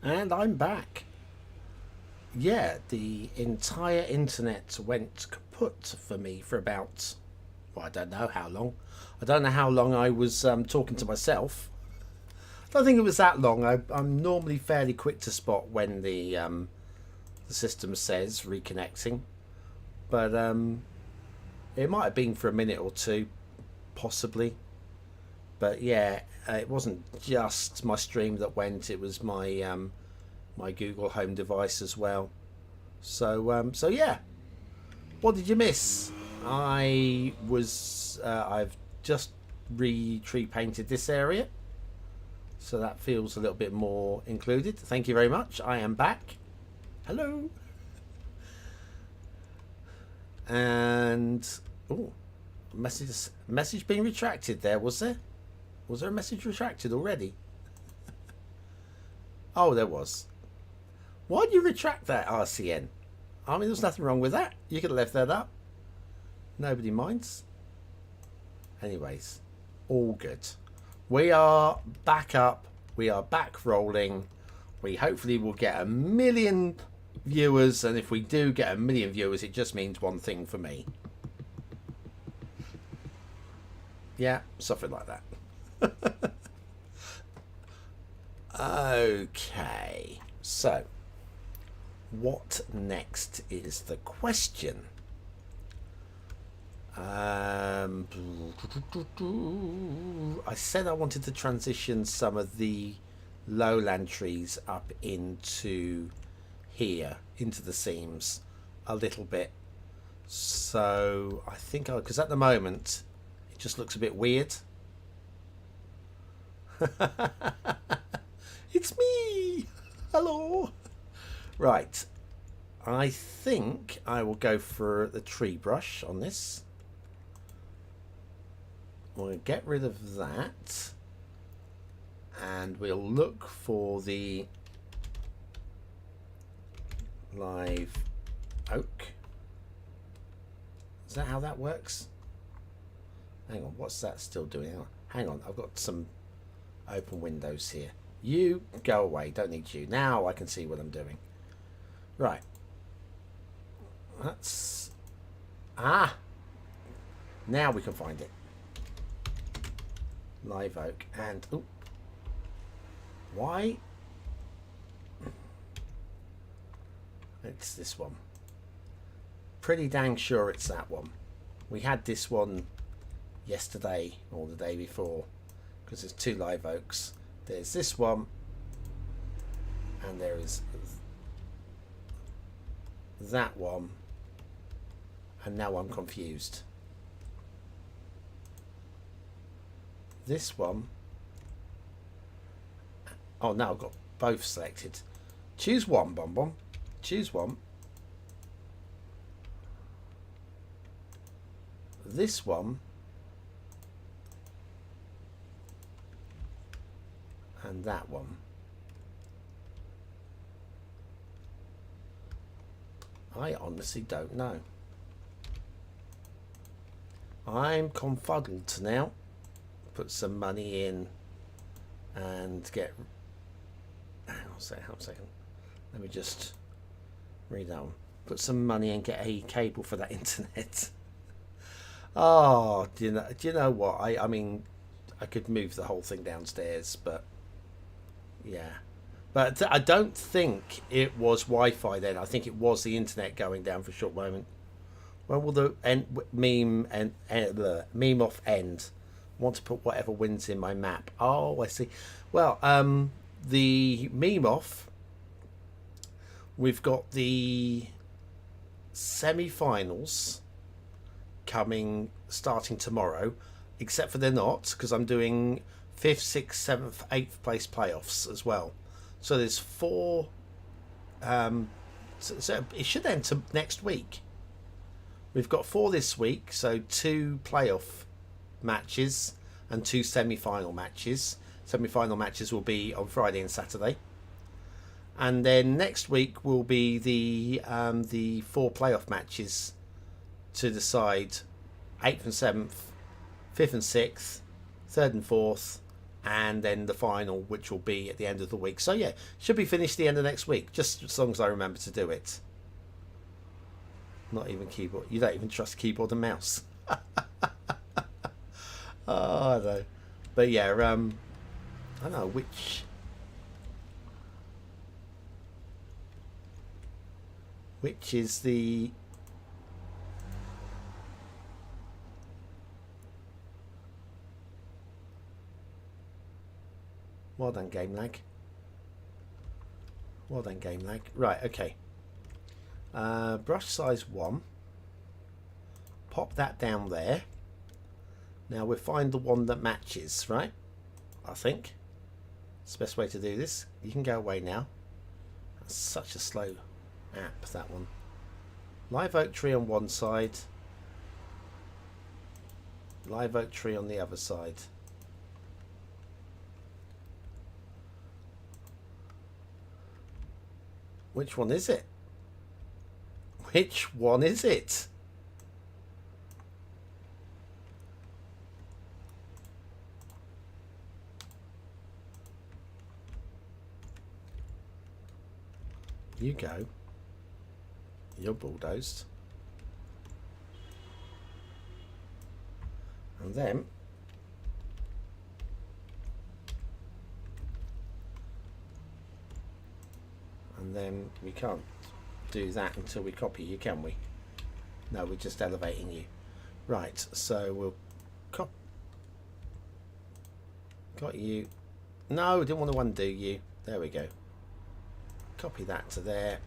And I'm back. Yeah, the entire internet went kaput for me for about, well, I don't know how long. I don't know how long I was talking to myself. I don't think it was that long. I'm normally fairly quick to spot when the system says reconnecting. But it might have been for a minute or two, possibly. But yeah, it wasn't just my stream that went. It was my my Google Home device as well. So so yeah, what did you miss? I've just tree painted this area, so that feels a little bit more included. Thank you very much. I am back. Hello. And oh, message being retracted there, was there? Was there a message retracted already? Oh, there was. Why do you retract that, RCN? I mean, there's nothing wrong with that. You could have left that up. Nobody minds. Anyways, all good. We are back up. We are back rolling. We hopefully will get 1 million viewers. And if we do get 1 million viewers, it just means one thing for me. Yeah, something like that. Okay, so what next is the question. I said I wanted to transition some of the lowland trees up into here, into the seams a little bit. So I think because at the moment it just looks a bit weird. It's me. Hello. Right, I think I will go for the tree brush on this. We'll get rid of that, and we'll look for the live oak. Is that how that works? Hang on, what's that still doing? Hang on, I've got some Open windows here. You go away. Don't need you. Now I can see what I'm doing. Right. That's... Ah! Now we can find it. Live oak. And... Ooh. Why? It's this one. Pretty dang sure it's that one. We had this one yesterday or the day before, because there's two live oaks. There's this one, and there is that one, and now I'm confused. This one. Oh, now I've got both selected. Choose one, BonBon. Choose one. This one. And that one. I honestly don't know. I'm confuddled now. Put some money in and get... Hang on a second. Let me just read that one. Put some money and get a cable for that internet. Oh, do you know what? I mean, I could move the whole thing downstairs, but yeah. But I don't think it was Wi-Fi then. I think it was the internet going down for a short moment. When will the meme off end? I want to put whatever wins in my map. Oh, I see. Well, the meme off. We've got the semi-finals starting tomorrow, except for they're not, because I'm doing 5th, 6th, 7th, 8th place playoffs as well. So there's 4. So it should end to next week. We've got 4 this week, so 2 playoff matches and 2 semi-final matches. Semi-final matches will be on Friday and Saturday. And then next week will be the 4 playoff matches to decide 8th and 7th, 5th and 6th, 3rd and 4th, and then the final, which will be at the end of the week. So yeah, should be finished the end of next week, just as long as I remember to do it. Not even keyboard. You don't even trust keyboard and mouse. Oh, I know. But yeah, I don't know which is the... Well done, game lag. Well done, game lag. Right, okay. Brush size 1. Pop that down there. Now we'll find the one that matches, right? I think. It's the best way to do this. You can go away now. That's such a slow app, that one. Live oak tree on one side. Live oak tree on the other side. Which one is it? Which one is it? You go. You're bulldozed. And then we can't do that until we copy you, can we? No, we're just elevating you. Right, so we'll got you. No, didn't want to undo you. There we go. Copy that to there.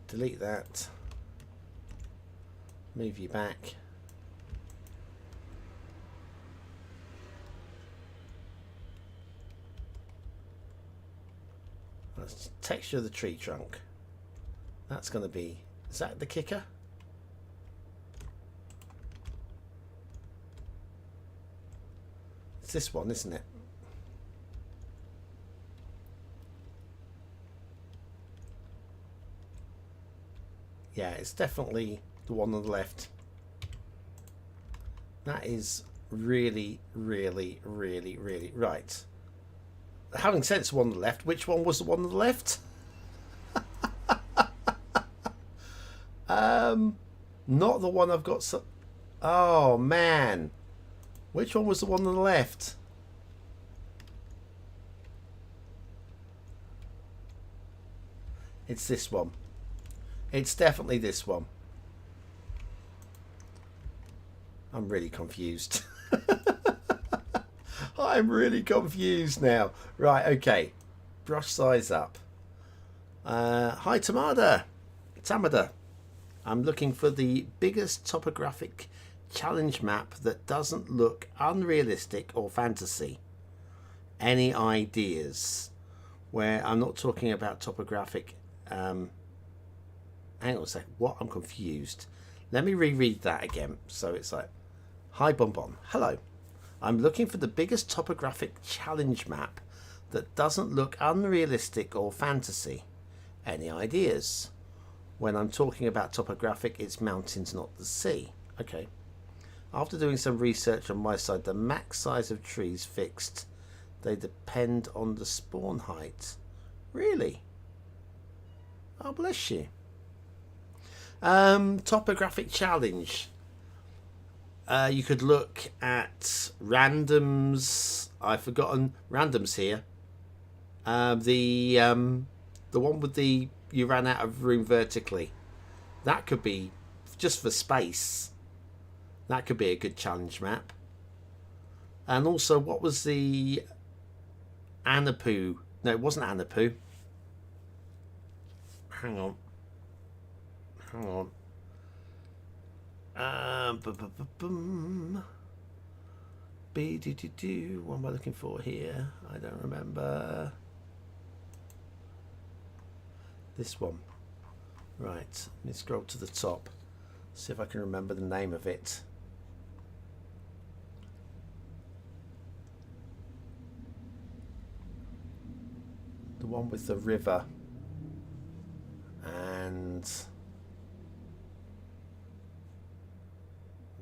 Delete that. Move you back. That's texture of the tree trunk. That's going to be... Is that the kicker? It's this one, isn't it? Yeah, it's definitely the one on the left. That is Really, really, really, really. Right. Having said it's the one on the left, which one was the one on the left? Not the one I've got. Oh, man. Which one was the one on the left? It's this one. It's definitely this one. I'm really confused. I'm really confused now. Right, okay. Brush size up. Hi, Tamada. I'm looking for the biggest topographic challenge map that doesn't look unrealistic or fantasy. Any ideas? Where I'm not talking about topographic. Hang on a sec. What? I'm confused. Let me reread that again. So it's like, hi, BonBon. Hello. I'm looking for the biggest topographic challenge map that doesn't look unrealistic or fantasy. Any ideas? When I'm talking about topographic, it's mountains, not the sea. Okay. After doing some research on my side, the max size of trees fixed. They depend on the spawn height. Really? Oh, bless you. Topographic challenge. You could look at randoms. I've forgotten randoms here. The one with the you ran out of room vertically. That could be just for space. That could be a good challenge map. And also, what was the Anapu? No, it wasn't Anapu. Hang on. What am I looking for here? I don't remember. This one. Right. Let me scroll to the top. See if I can remember the name of it. The one with the river. And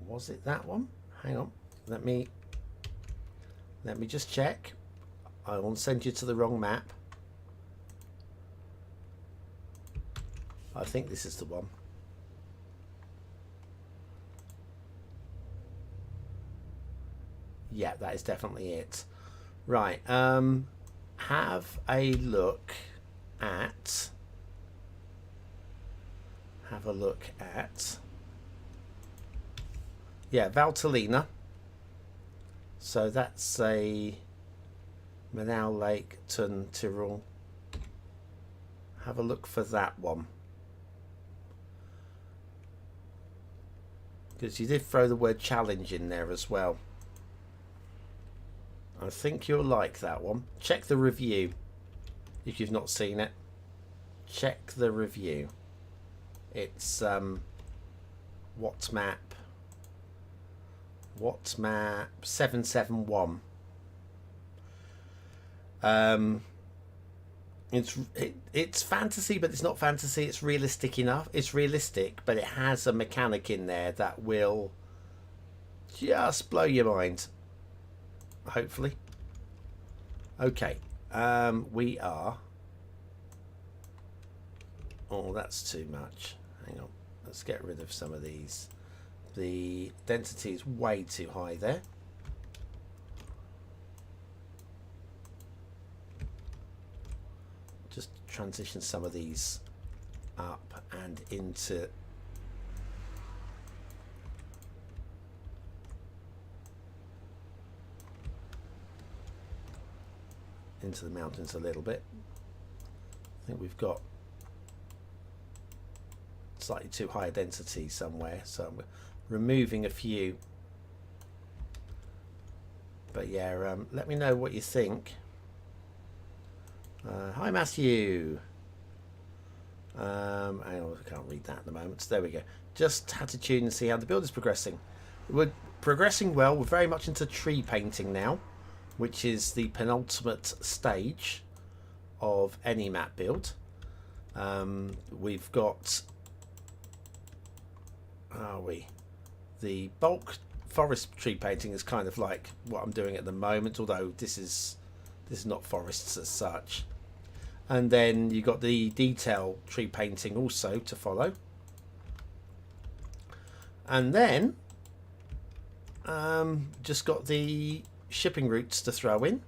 was it that one? Hang on. Let me just check. I won't send you to the wrong map. I think this is the one. Yeah, that is definitely it. Right. Have a look at. Yeah, Valtellina. So that's a Manau Lake, Tun Tyrol. Have a look for that one. Because you did throw the word challenge in there as well. I think you'll like that one. Check the review if you've not seen it. Check the review. It's what map 771. It's fantasy, but it's not fantasy. It's realistic enough. It's realistic, but it has a mechanic in there that will just blow your mind. Hopefully. Okay. We are. Oh, that's too much. Hang on. Let's get rid of some of these. The density is way too high there. Just transition some of these up and into the mountains a little bit. I think we've got slightly too high a density somewhere, so I'm removing a few. But yeah, let me know what you think. Hi Matthew. I can't read that at the moment. So there we go. Just had to tune and see how the build is progressing. We're progressing well. We're very much into tree painting now, which is the penultimate stage of any map build. We've got the bulk forest tree painting is kind of like what I'm doing at the moment, although this is not forests as such. And then you got the detail tree painting also to follow. And then just got the shipping routes to throw in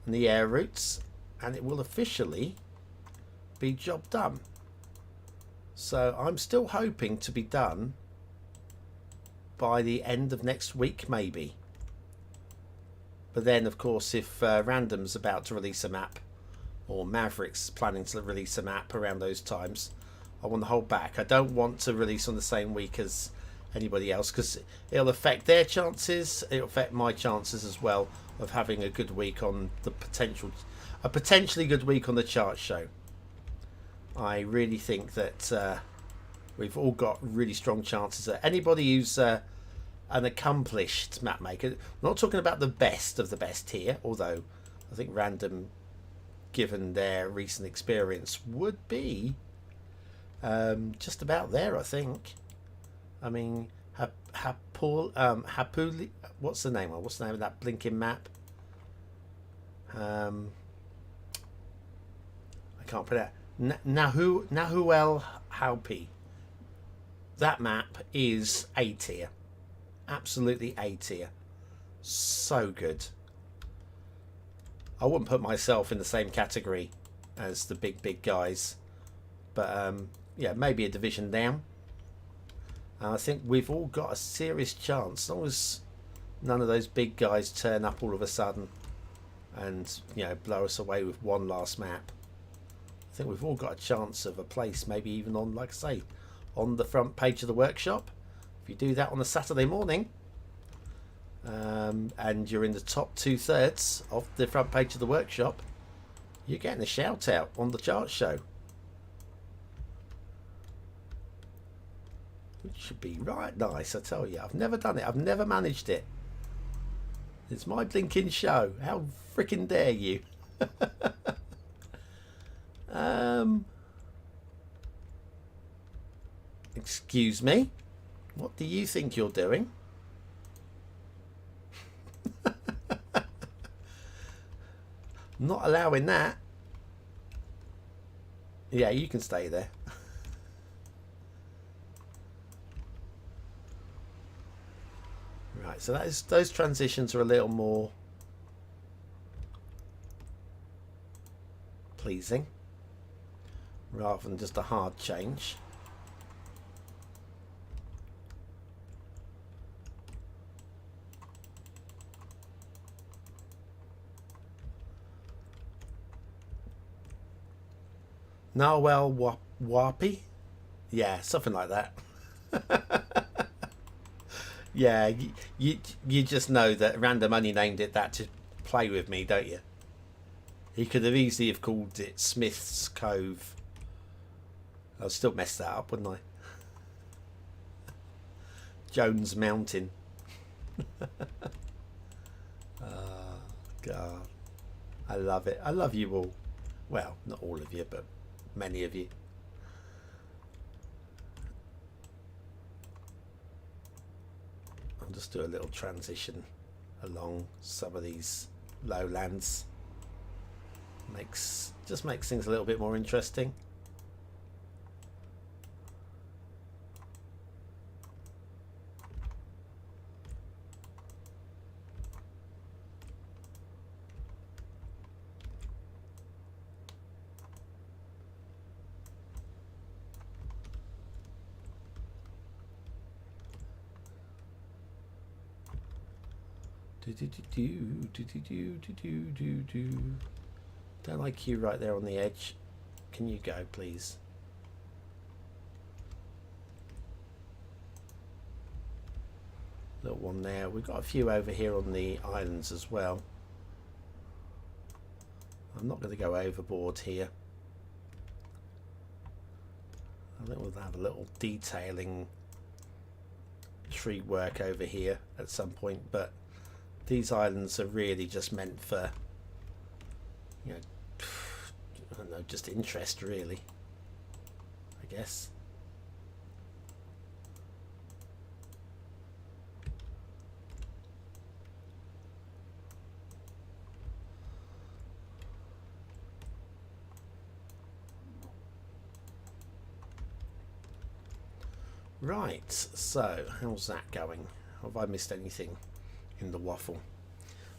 and the air routes, and it will officially be job done. So I'm still hoping to be done by the end of next week, maybe. But then, of course, if Random's about to release a map, or Maverick's planning to release a map around those times, I want to hold back. I don't want to release on the same week as anybody else, because it'll affect their chances. It'll affect my chances as well of having a good week on the potentially good week on the chart show. I really think that we've all got really strong chances. Anybody who's an accomplished map maker, I'm not talking about the best of the best here, although I think Random, given their recent experience, would be just about there, I think. I mean, Hapuli, what's the name of that blinking map? I can't pronounce. Nahuel Haupi. That map is A tier. Absolutely A tier. So good. I wouldn't put myself in the same category as the big guys, but yeah, maybe a division down. And I think we've all got a serious chance, as long as none of those big guys turn up all of a sudden and, you know, blow us away with one last map. I think we've all got a chance of a place, maybe even on, like I say, on the front page of the workshop. If you do that on a Saturday morning, and you're in the top 2/3 of the front page of the workshop, you're getting a shout out on the chart show. Which should be right nice, I tell you. I've never done it. I've never managed it. It's my blinking show. How freaking dare you? Excuse me. What do you think you're doing? Not allowing that. Yeah, you can stay there. Right, so that is, those transitions are a little more pleasing rather than just a hard change. Nawel Wapi? Yeah, something like that. Yeah, you just know that Random only named it that to play with me, don't you? He could have easily have called it Smith's Cove. I'd still mess that up, wouldn't I? Jones Mountain. Oh, God. I love it. I love you all. Well, not all of you, but many of you. I'll just do a little transition along some of these lowlands. Just makes things a little bit more interesting. Don't like you right there on the edge. Can you go, please? Little one there. We've got a few over here on the islands as well. I'm not going to go overboard here. I think we'll have a little detailing tree work over here at some point, but these islands are really just meant for, you know, I don't know, just interest really, I guess. Right, so how's that going? Have I missed anything in the waffle?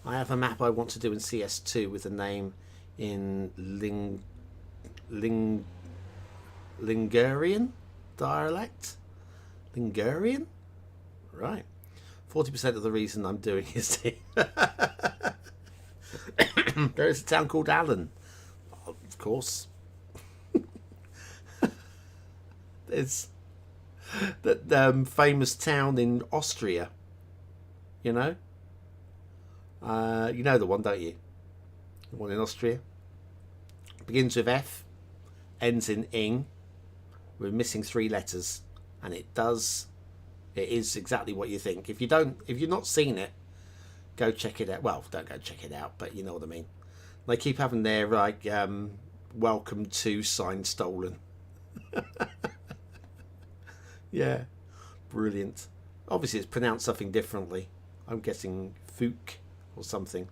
I have a map I want to do in CS2 with a name in Ling Lingurian dialect. Lingurian? Right. 40% of the reason I'm doing is there is a town called Allen. Of course. There's that famous town in Austria. You know? You know the one, don't you? The one in Austria. Begins with F, ends in ing. We're missing 3 letters, and it is exactly what you think. If you've not seen it, go check it out. Well, don't go check it out, but you know what I mean. They keep having their welcome to sign stolen. Yeah, brilliant. Obviously, it's pronounced something differently. I'm guessing Fuke or something.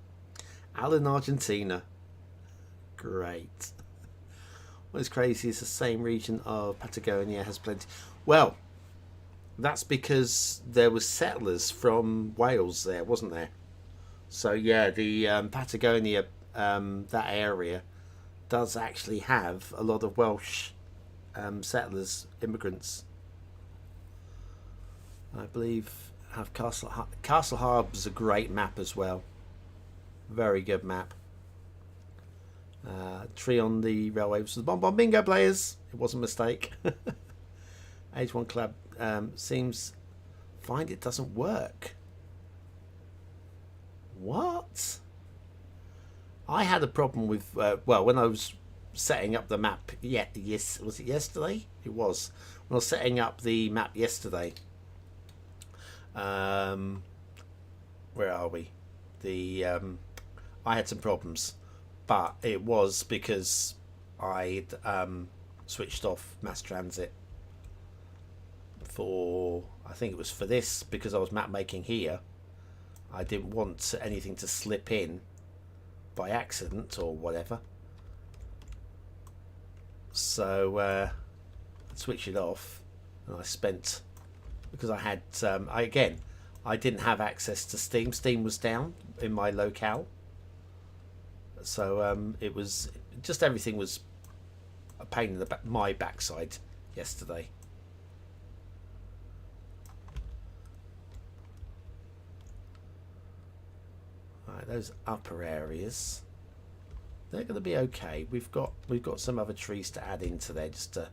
Allen, Argentina. Great. What's crazy is the same region of Patagonia has plenty. Well, that's because there were settlers from Wales there, wasn't there? So yeah, the Patagonia, that area, does actually have a lot of Welsh settlers, immigrants. I believe have Castle Harbour's a great map as well. Very good map. Tree on the railway was the BonBonB Bingo players. It was a mistake. Age 1 club seems find it doesn't work. What? I had a problem with when I was setting up the map. Yeah, yes, was it yesterday? It was when I was setting up the map yesterday. Where are we? I had some problems, but it was because I'd switched off mass transit for, I think it was for this, because I was map making here. I didn't want anything to slip in by accident or whatever, so I switched it off, and I spent, because I had I didn't have access to Steam. Steam was down in my locale, so it was just, everything was a pain in my backside yesterday. Right, those upper areas, they're going to be okay. We've got some other trees to add into there, just to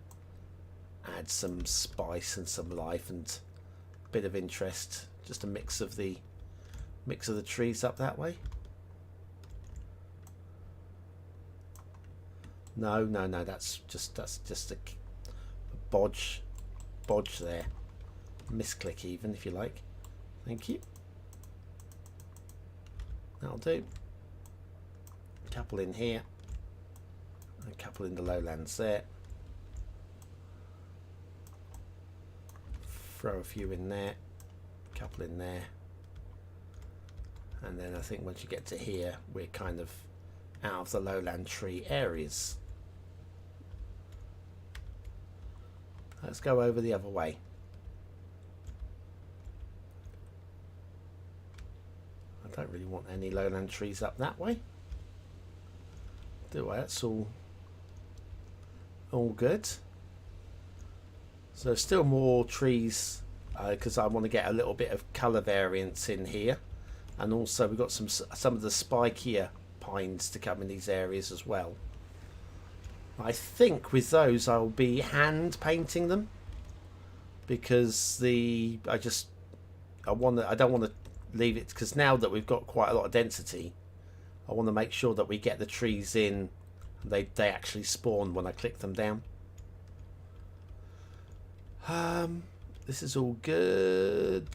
add some spice and some life and a bit of interest. Just a mix of the trees up that way. No, that's just a bodge there. Misclick even, if you like. Thank you. That'll do. A couple in here. A couple in the lowlands there. Throw a few in there. A couple in there. And then I think once you get to here, we're kind of out of the lowland tree areas. Let's go over the other way. I don't really want any lowland trees up that way, do I? That's all good. So still more trees, because I want to get a little bit of colour variance in here, and also we've got some of the spikier pines to come in these areas as well. I think with those I'll be hand painting them, because I don't want to leave it, because now that we've got quite a lot of density, I want to make sure that we get the trees in, and they actually spawn when I click them down. This is all good.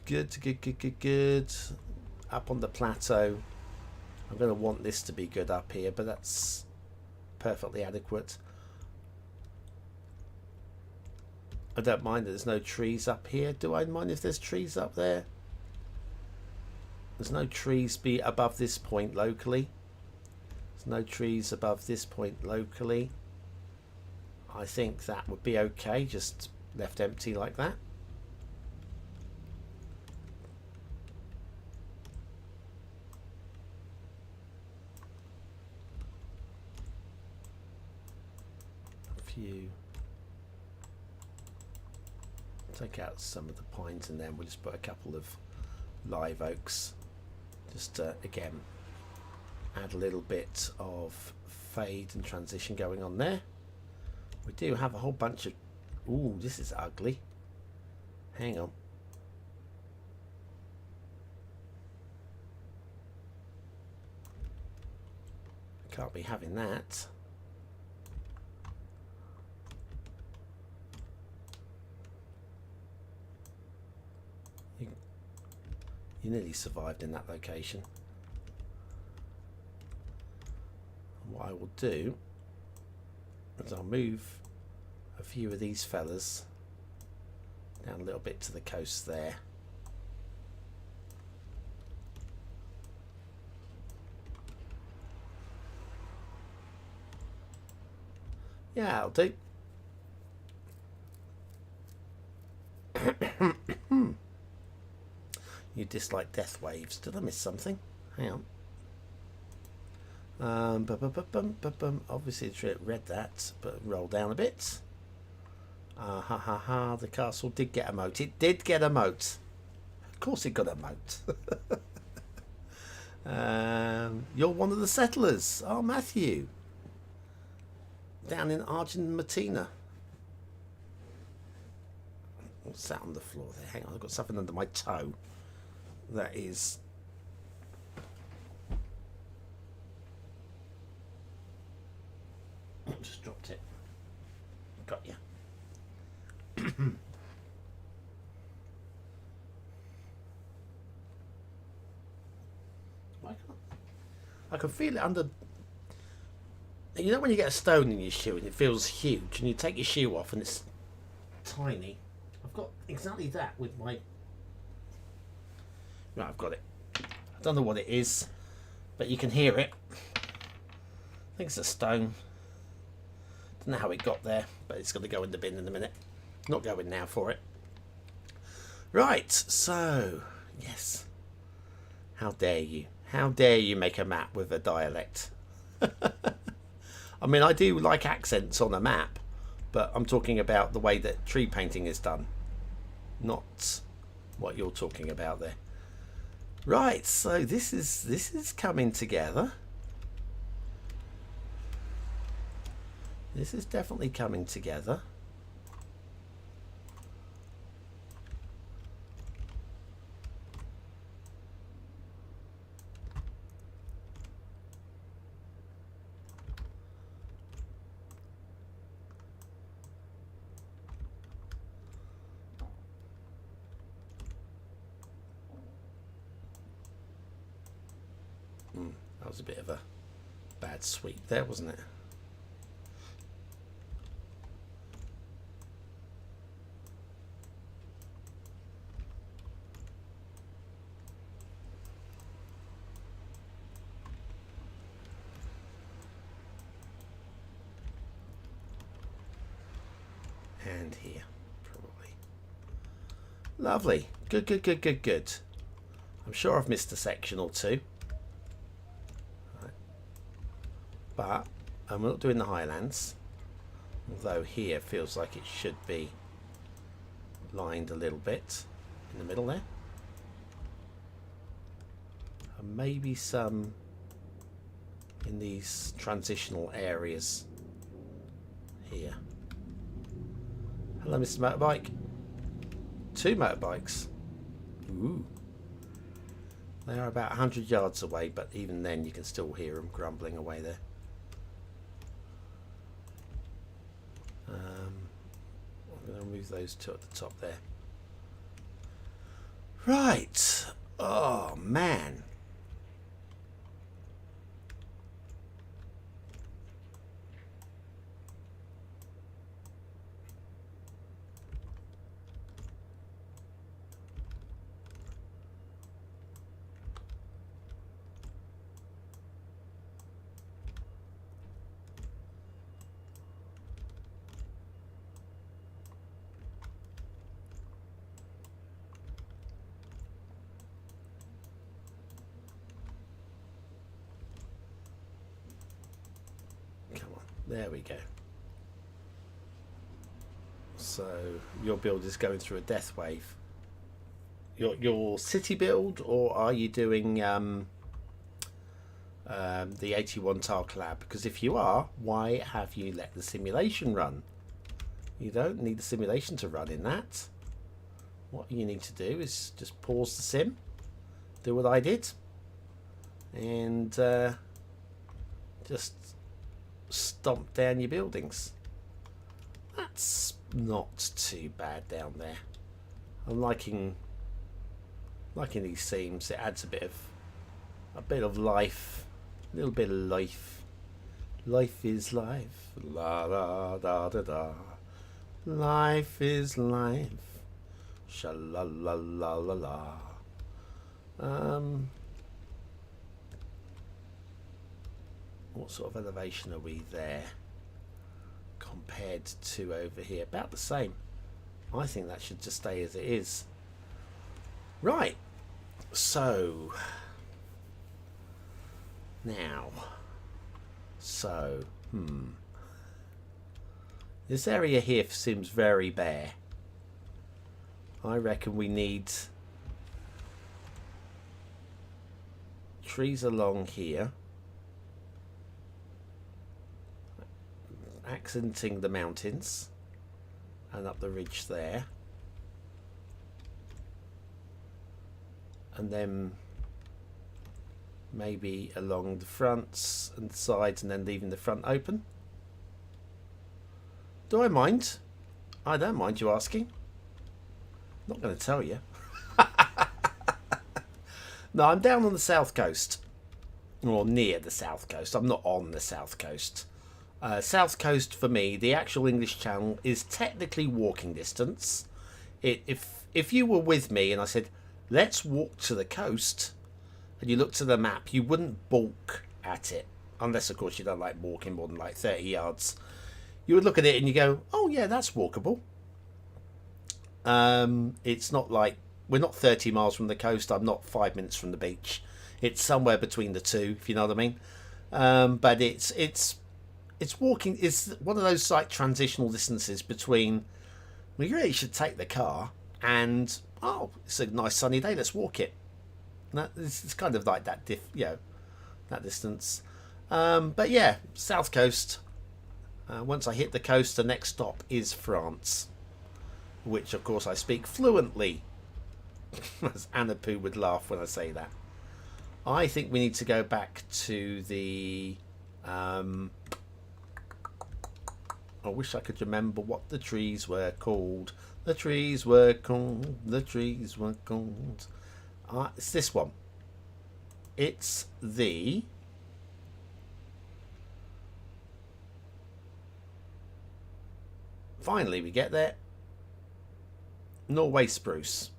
Up on the plateau, I'm going to want this to be good up here, but that's perfectly adequate. I don't mind that there's no trees up here. Do I mind if there's trees up there? There's no trees above this point locally. There's no trees above this point locally. I think that would be okay, just left empty like that. few. Take out some of the pines and then we'll just put a couple of live oaks. Just again, add a little bit of fade and transition going on there. We do have a whole bunch of... Ooh, this is ugly. Hang on. Can't be having that. You nearly survived in that location. And what I will do is I'll move a few of these fellas down a little bit to the coast there. Yeah, I'll do. You dislike death waves. Did I miss something? Hang on. Obviously read that, but roll down a bit. The castle did get a moat. It did get a moat. Of course it got a moat. You're one of the settlers. Oh, Matthew. Down in Argentina. What's that on the floor there? Hang on, I've got something under my toe. That is... Just dropped it. Got you. I can feel it under... You know when you get a stone in your shoe and it feels huge and you take your shoe off and it's tiny? I've got exactly that with my... Right, I've got it. I don't know what it is, but you can hear it. I think it's a stone. Don't know how it got there, but it's going to go in the bin in a minute. Not going now for it. Right, so, yes. How dare you? How dare you make a map with a dialect? I mean, I do like accents on a map, but I'm talking about the way that tree painting is done, not what you're talking about there. Right, so this is coming together. This is definitely coming together. That was a bit of a bad sweep there, wasn't it? And here, probably. Lovely. Good, good, good, good, good. I'm sure I've missed a section or two. But I'm not doing the highlands, although here feels like it should be lined a little bit in the middle there, and maybe some in these transitional areas here. Hello, Mr. Motorbike. 2 motorbikes. Ooh. They are about 100 yards away, but even then you can still hear them grumbling away there. I'm going to move those 2 at the top there. Right. Oh, man. There we go. So your build is going through a death wave. Your city build, or are you doing the 81 tile collab? Because if you are, why have you let the simulation run? You don't need the simulation to run in that. What you need to do is just pause the sim, do what I did, and just stomp down your buildings. That's not too bad down there. I'm liking these seams. It adds a bit of life, a little bit of life. Life is life. La da da da da. Life is life. Sha la la la la la. What sort of elevation are we there compared to over here? About the same. I think that should just stay as it is. Right. So now, this area here seems very bare. I reckon we need trees along here, accenting the mountains, and up the ridge there, and then maybe along the fronts and sides, and then leaving the front open. Do I mind? I don't mind you asking. Not going to tell you. No, I'm down on the south coast, or near the south coast. I'm not on the south coast. South coast for me, the actual English Channel, is technically walking distance. If you were with me and I said, let's walk to the coast, and you looked at the map, you wouldn't balk at it, unless of course you don't like walking more than like 30 yards. You would look at it and you go, oh yeah, that's walkable. It's not like, we're not 30 miles from the coast. I'm not 5 minutes from the beach. It's somewhere between the two, if you know what I mean. But it's walking. It's one of those like transitional distances between, we really should take the car and, oh, it's a nice sunny day, let's walk it. It's kind of like that that distance. But yeah, south coast. Once I hit the coast, the next stop is France, which of course I speak fluently. As Anna Poo would laugh when I say that. I think we need to go back to the I wish I could remember what the trees were called. The trees were called. The trees were called. It's this one. It's the finally we get there. Norway spruce.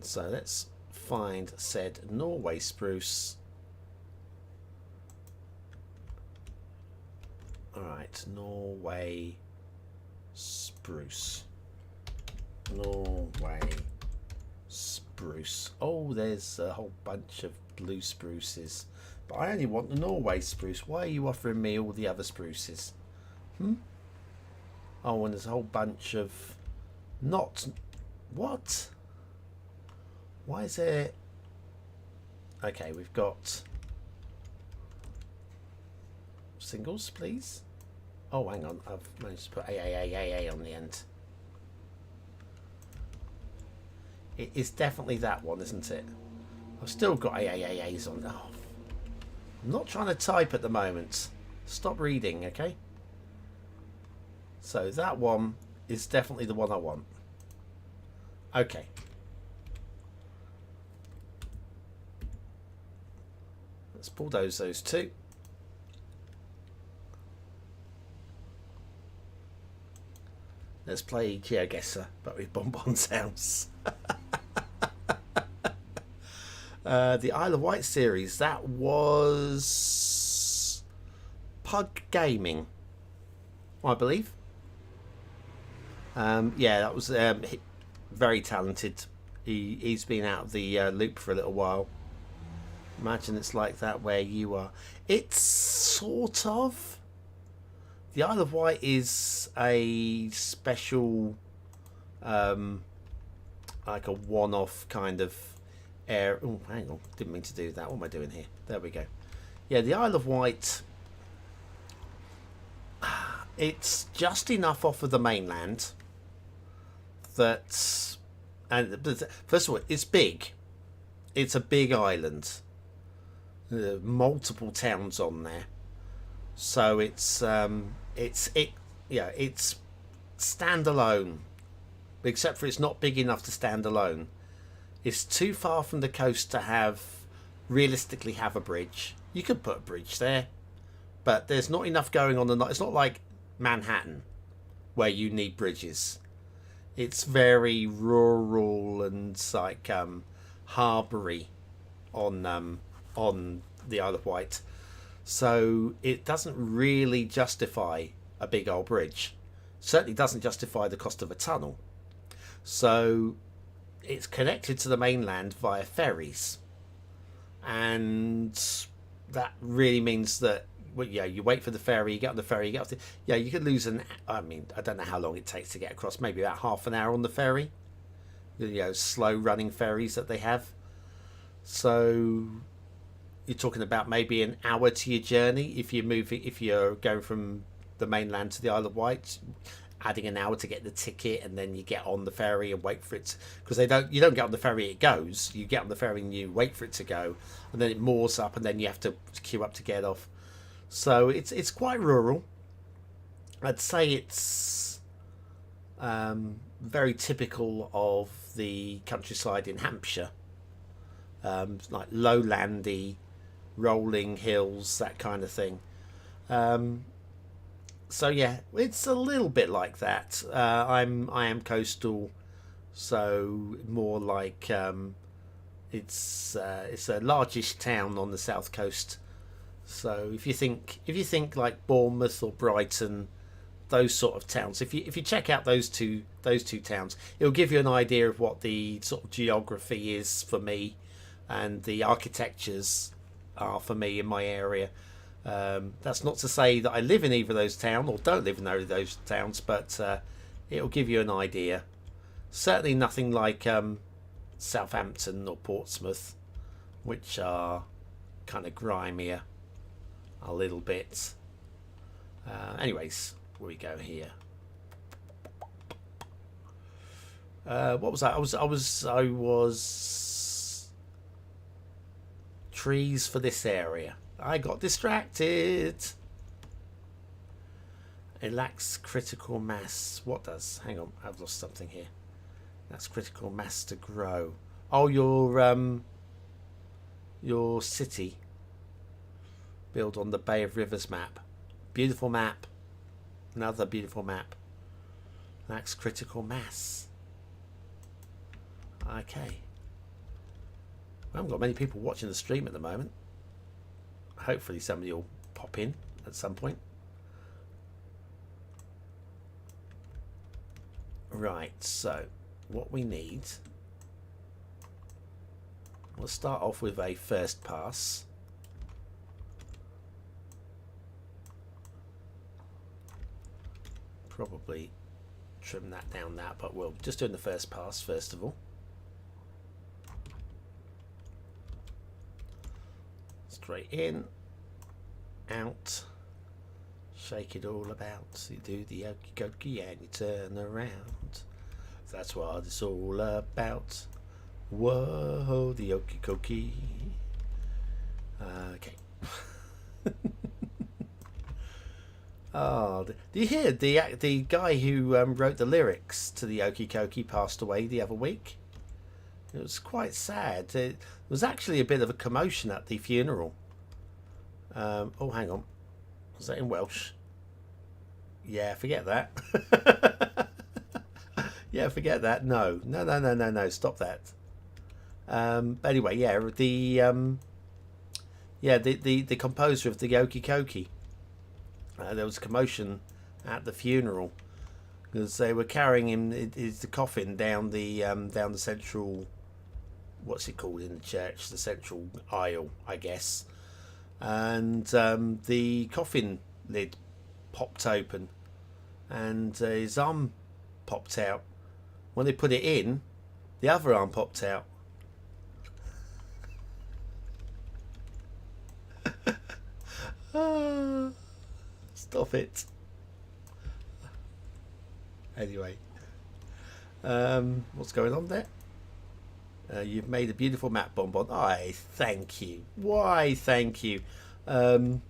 So let's find said Norway spruce. Alright, Norway spruce. Norway spruce. Oh, there's a whole bunch of blue spruces. But I only want the Norway spruce. Why are you offering me all the other spruces? Oh, and there's a whole bunch of not... What? Why is there... Okay, we've got... Singles, please. Oh, hang on. I've managed to put A on the end. It is definitely that one, isn't it? I've still got AAAs on. Oh, I'm not trying to type at the moment. Stop reading, okay? So that one is definitely the one I want. Okay. Let's bulldoze those two. Let's play GeoGuessr, but with BonBon's house. The Isle of Wight series, that was Pug Gaming, I believe. Yeah, that was very talented. He's been out of the loop for a little while. Imagine it's like that where you are. It's sort of. the Isle of Wight is a special, like a one-off kind of area. Oh, hang on, didn't mean to do that. What am I doing here? There we go. Yeah, the Isle of Wight. It's just enough off of the mainland that, and first of all, it's big. It's a big island. Multiple towns on there, so it's standalone, except for it's not big enough to stand alone. It's too far from the coast to realistically have a bridge. You could put a bridge there, but there's not enough going on. It's not like Manhattan, where you need bridges. It's very rural and like harboury on the Isle of Wight, so it doesn't really justify a big old bridge. Certainly doesn't justify the cost of a tunnel. So it's connected to the mainland via ferries, and that really means that, well, yeah, you wait for the ferry, you get on the ferry, you get off the, yeah, you could lose I don't know how long it takes to get across, maybe about half an hour on the ferry, slow running ferries that they have. So you're talking about maybe an hour to your journey if you're going from the mainland to the Isle of Wight, adding an hour to get the ticket, and then you get on the ferry and wait for it, because you don't get on the ferry, it goes. You get on the ferry and you wait for it to go, and then it moors up, and then you have to queue up to get off. So it's quite rural. I'd say it's very typical of the countryside in Hampshire, like lowlandy, rolling hills, that kind of thing. So yeah, it's a little bit like that. I am coastal, so more like it's a largish town on the south coast. So if you think like Bournemouth or Brighton, those sort of towns, if you check out those two towns, it'll give you an idea of what the sort of geography is for me, and the architectures are for me in my area. That's not to say that I live in either of those towns or don't live in either of those towns, but it'll give you an idea. Certainly nothing like Southampton or Portsmouth, which are kind of grimier a little bit. Anyways, where we go here. What was that? I was trees for this area. I got distracted. It lacks critical mass. What does? Hang on, I've lost something here. That's critical mass to grow. Oh, your city built on the Bay of Rivers map. Beautiful map. Another beautiful map. Lacks critical mass. Okay. I haven't got many people watching the stream at the moment. Hopefully somebody will pop in at some point. Right, so what we need, we'll start off with a first pass. Probably trim that down that, but we'll just do the first pass first of all. Straight in, out, shake it all about. You do the okey dokey and you turn around. That's what it's all about. Whoa, the okey dokey. Okay. Oh, do you hear the guy who wrote the lyrics to the Okey Dokey passed away the other week? It was quite sad. It was actually a bit of a commotion at the funeral. Oh, hang on. Was that in Welsh? Yeah, forget that. Yeah, forget that. No. Stop that. Anyway, yeah, the composer of the Okey Dokey. There was a commotion at the funeral because they were carrying him, the coffin down the central, what's it called in the church, the central aisle, I guess, and the coffin lid popped open, and his arm popped out. When they put it in, the other arm popped out. Stop it. Anyway, what's going on there? You've made a beautiful map, BonBon. Aye, thank you. Why, thank you. I'll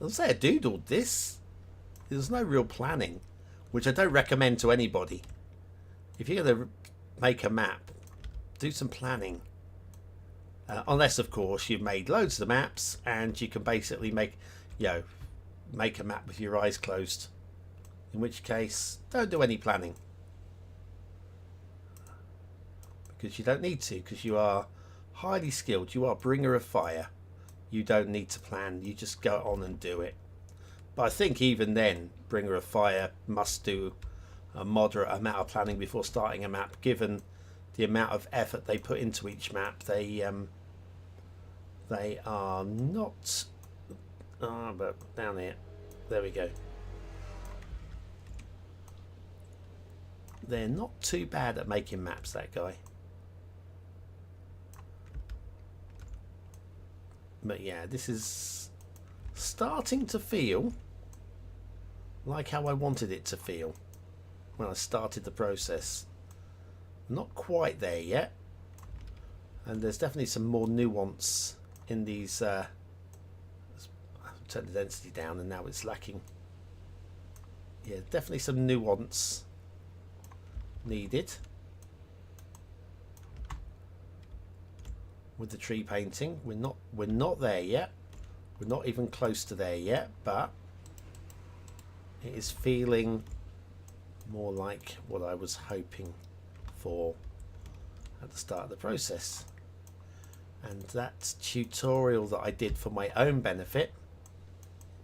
say I doodled this. There's no real planning, which I don't recommend to anybody. If you're going to make a map, do some planning. Unless, of course, you've made loads of the maps and you can basically make a map with your eyes closed. In which case, don't do any planning. Because you don't need to, because you are highly skilled. You are bringer of fire. You don't need to plan. You just go on and do it. But I think even then, bringer of fire must do a moderate amount of planning before starting a map, given the amount of effort they put into each map. They are not... but down here. There we go. They're not too bad at making maps, that guy. But yeah, this is starting to feel like how I wanted it to feel when I started the process. Not quite there yet. And there's definitely some more nuance in these... I've turned the density down and now it's lacking. Yeah, definitely some nuance needed with the tree painting. We're not there yet. We're not even close to there yet, but it is feeling more like what I was hoping for at the start of the process. And that tutorial that I did for my own benefit,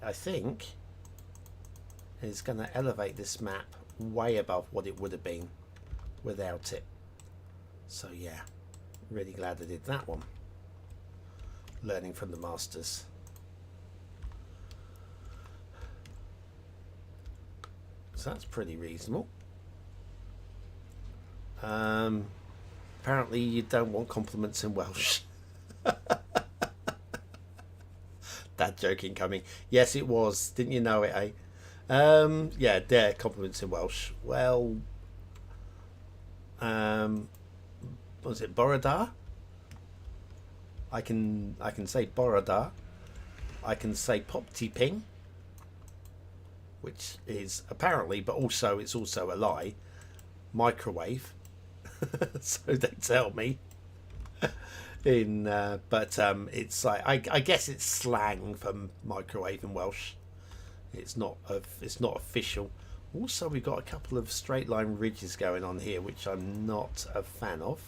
I think, is going to elevate this map way above what it would have been without it. So yeah, really glad I did that one. Learning from the masters. So that's pretty reasonable. Apparently you don't want compliments in Welsh. That joke incoming. Yes, it was. Didn't you know it, eh? Yeah, there, compliments in Welsh. Well, what was it, Borodar? I can say Borodar. I can say Popti Ping, which is apparently, but also it's also a lie, microwave. So they tell me. But it's like I guess it's slang for microwave in Welsh. It's not official. Also, we've got a couple of straight line ridges going on here, which I'm not a fan of.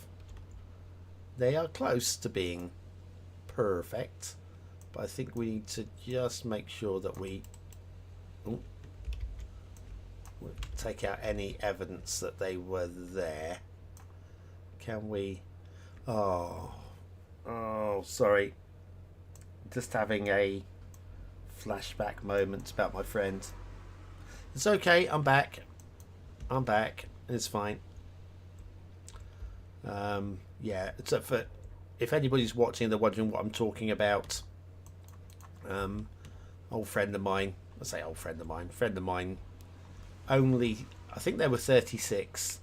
They are close to being perfect, but I think we need to just make sure that we take out any evidence that they were there. Can we? Oh, sorry. Just having a flashback moment about my friend. It's okay. I'm back. It's fine. Yeah. So for if anybody's watching, they're wondering what I'm talking about. Old friend of mine. I say old friend of mine. Friend of mine. Only I think they were 36.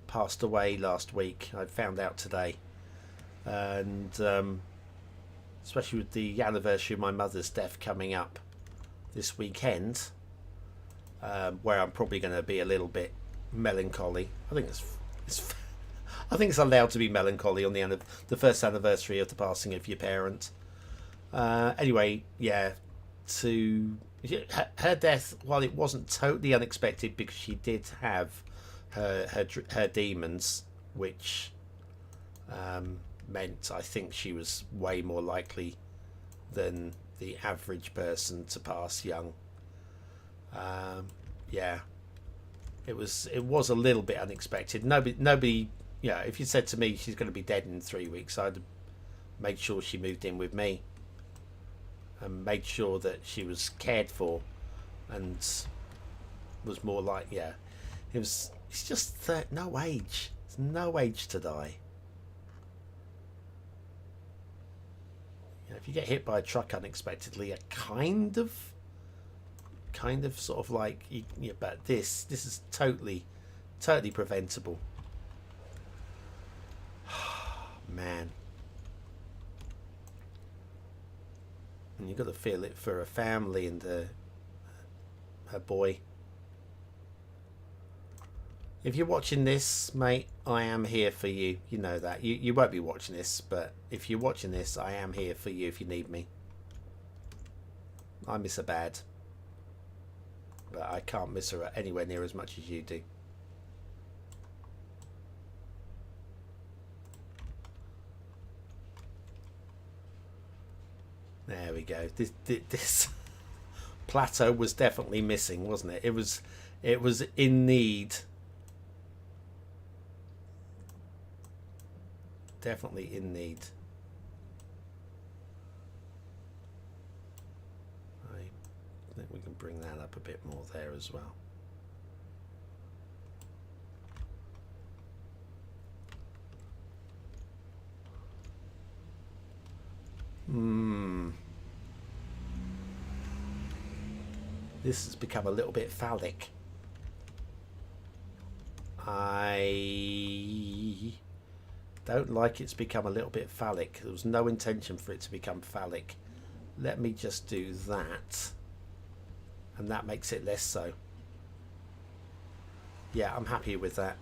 Passed away last week. I found out today, and especially with the anniversary of my mother's death coming up this weekend, where I'm probably going to be a little bit melancholy. I think it's allowed to be melancholy on the first anniversary of the passing of your parent. Anyway, yeah, her death, while it wasn't totally unexpected because she did have her demons, which meant I think she was way more likely than the average person to pass young. Yeah, it was a little bit unexpected. Nobody, yeah. If you said to me she's going to be dead in 3 weeks, I'd have made sure she moved in with me and made sure that she was cared for, and was more like, yeah, it was. It's just no age. It's no age to die. You know, if you get hit by a truck unexpectedly, it kind of sort of like, but this is totally preventable. Man. And you've got to feel it for a family and her boy. If you're watching this, mate, I am here for you. You know that. You won't be watching this, but if you're watching this, I am here for you if you need me. I miss her bad. But I can't miss her anywhere near as much as you do. There we go. This plateau was definitely missing, wasn't it? It was in need. Definitely in need. I think we can bring that up a bit more there as well. This has become a little bit phallic. I don't like it's become a little bit phallic. There was no intention for it to become phallic. Let me just do that. And that makes it less so. Yeah, I'm happy with that.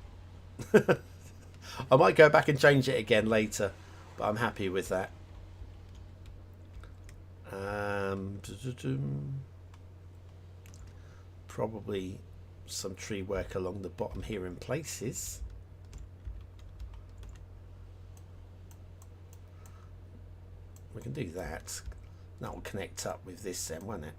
I might go back and change it again later, but I'm happy with that. Probably some tree work along the bottom here in places. We can do that. That will connect up with this then, won't it?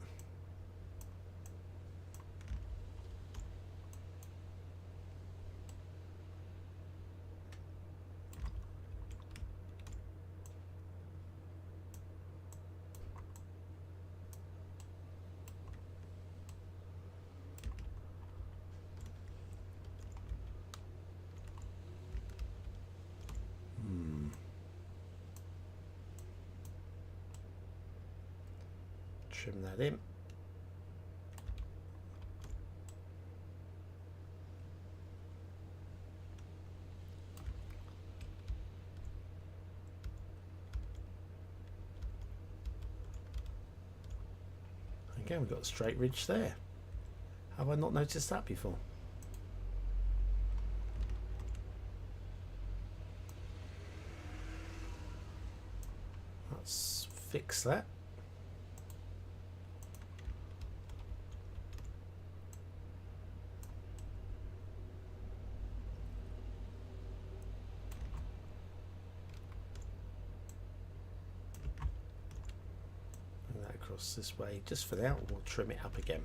Trim that in. Again, we've got a straight ridge there. Have I not noticed that before? Let's fix that. This way just for now. We'll trim it up again.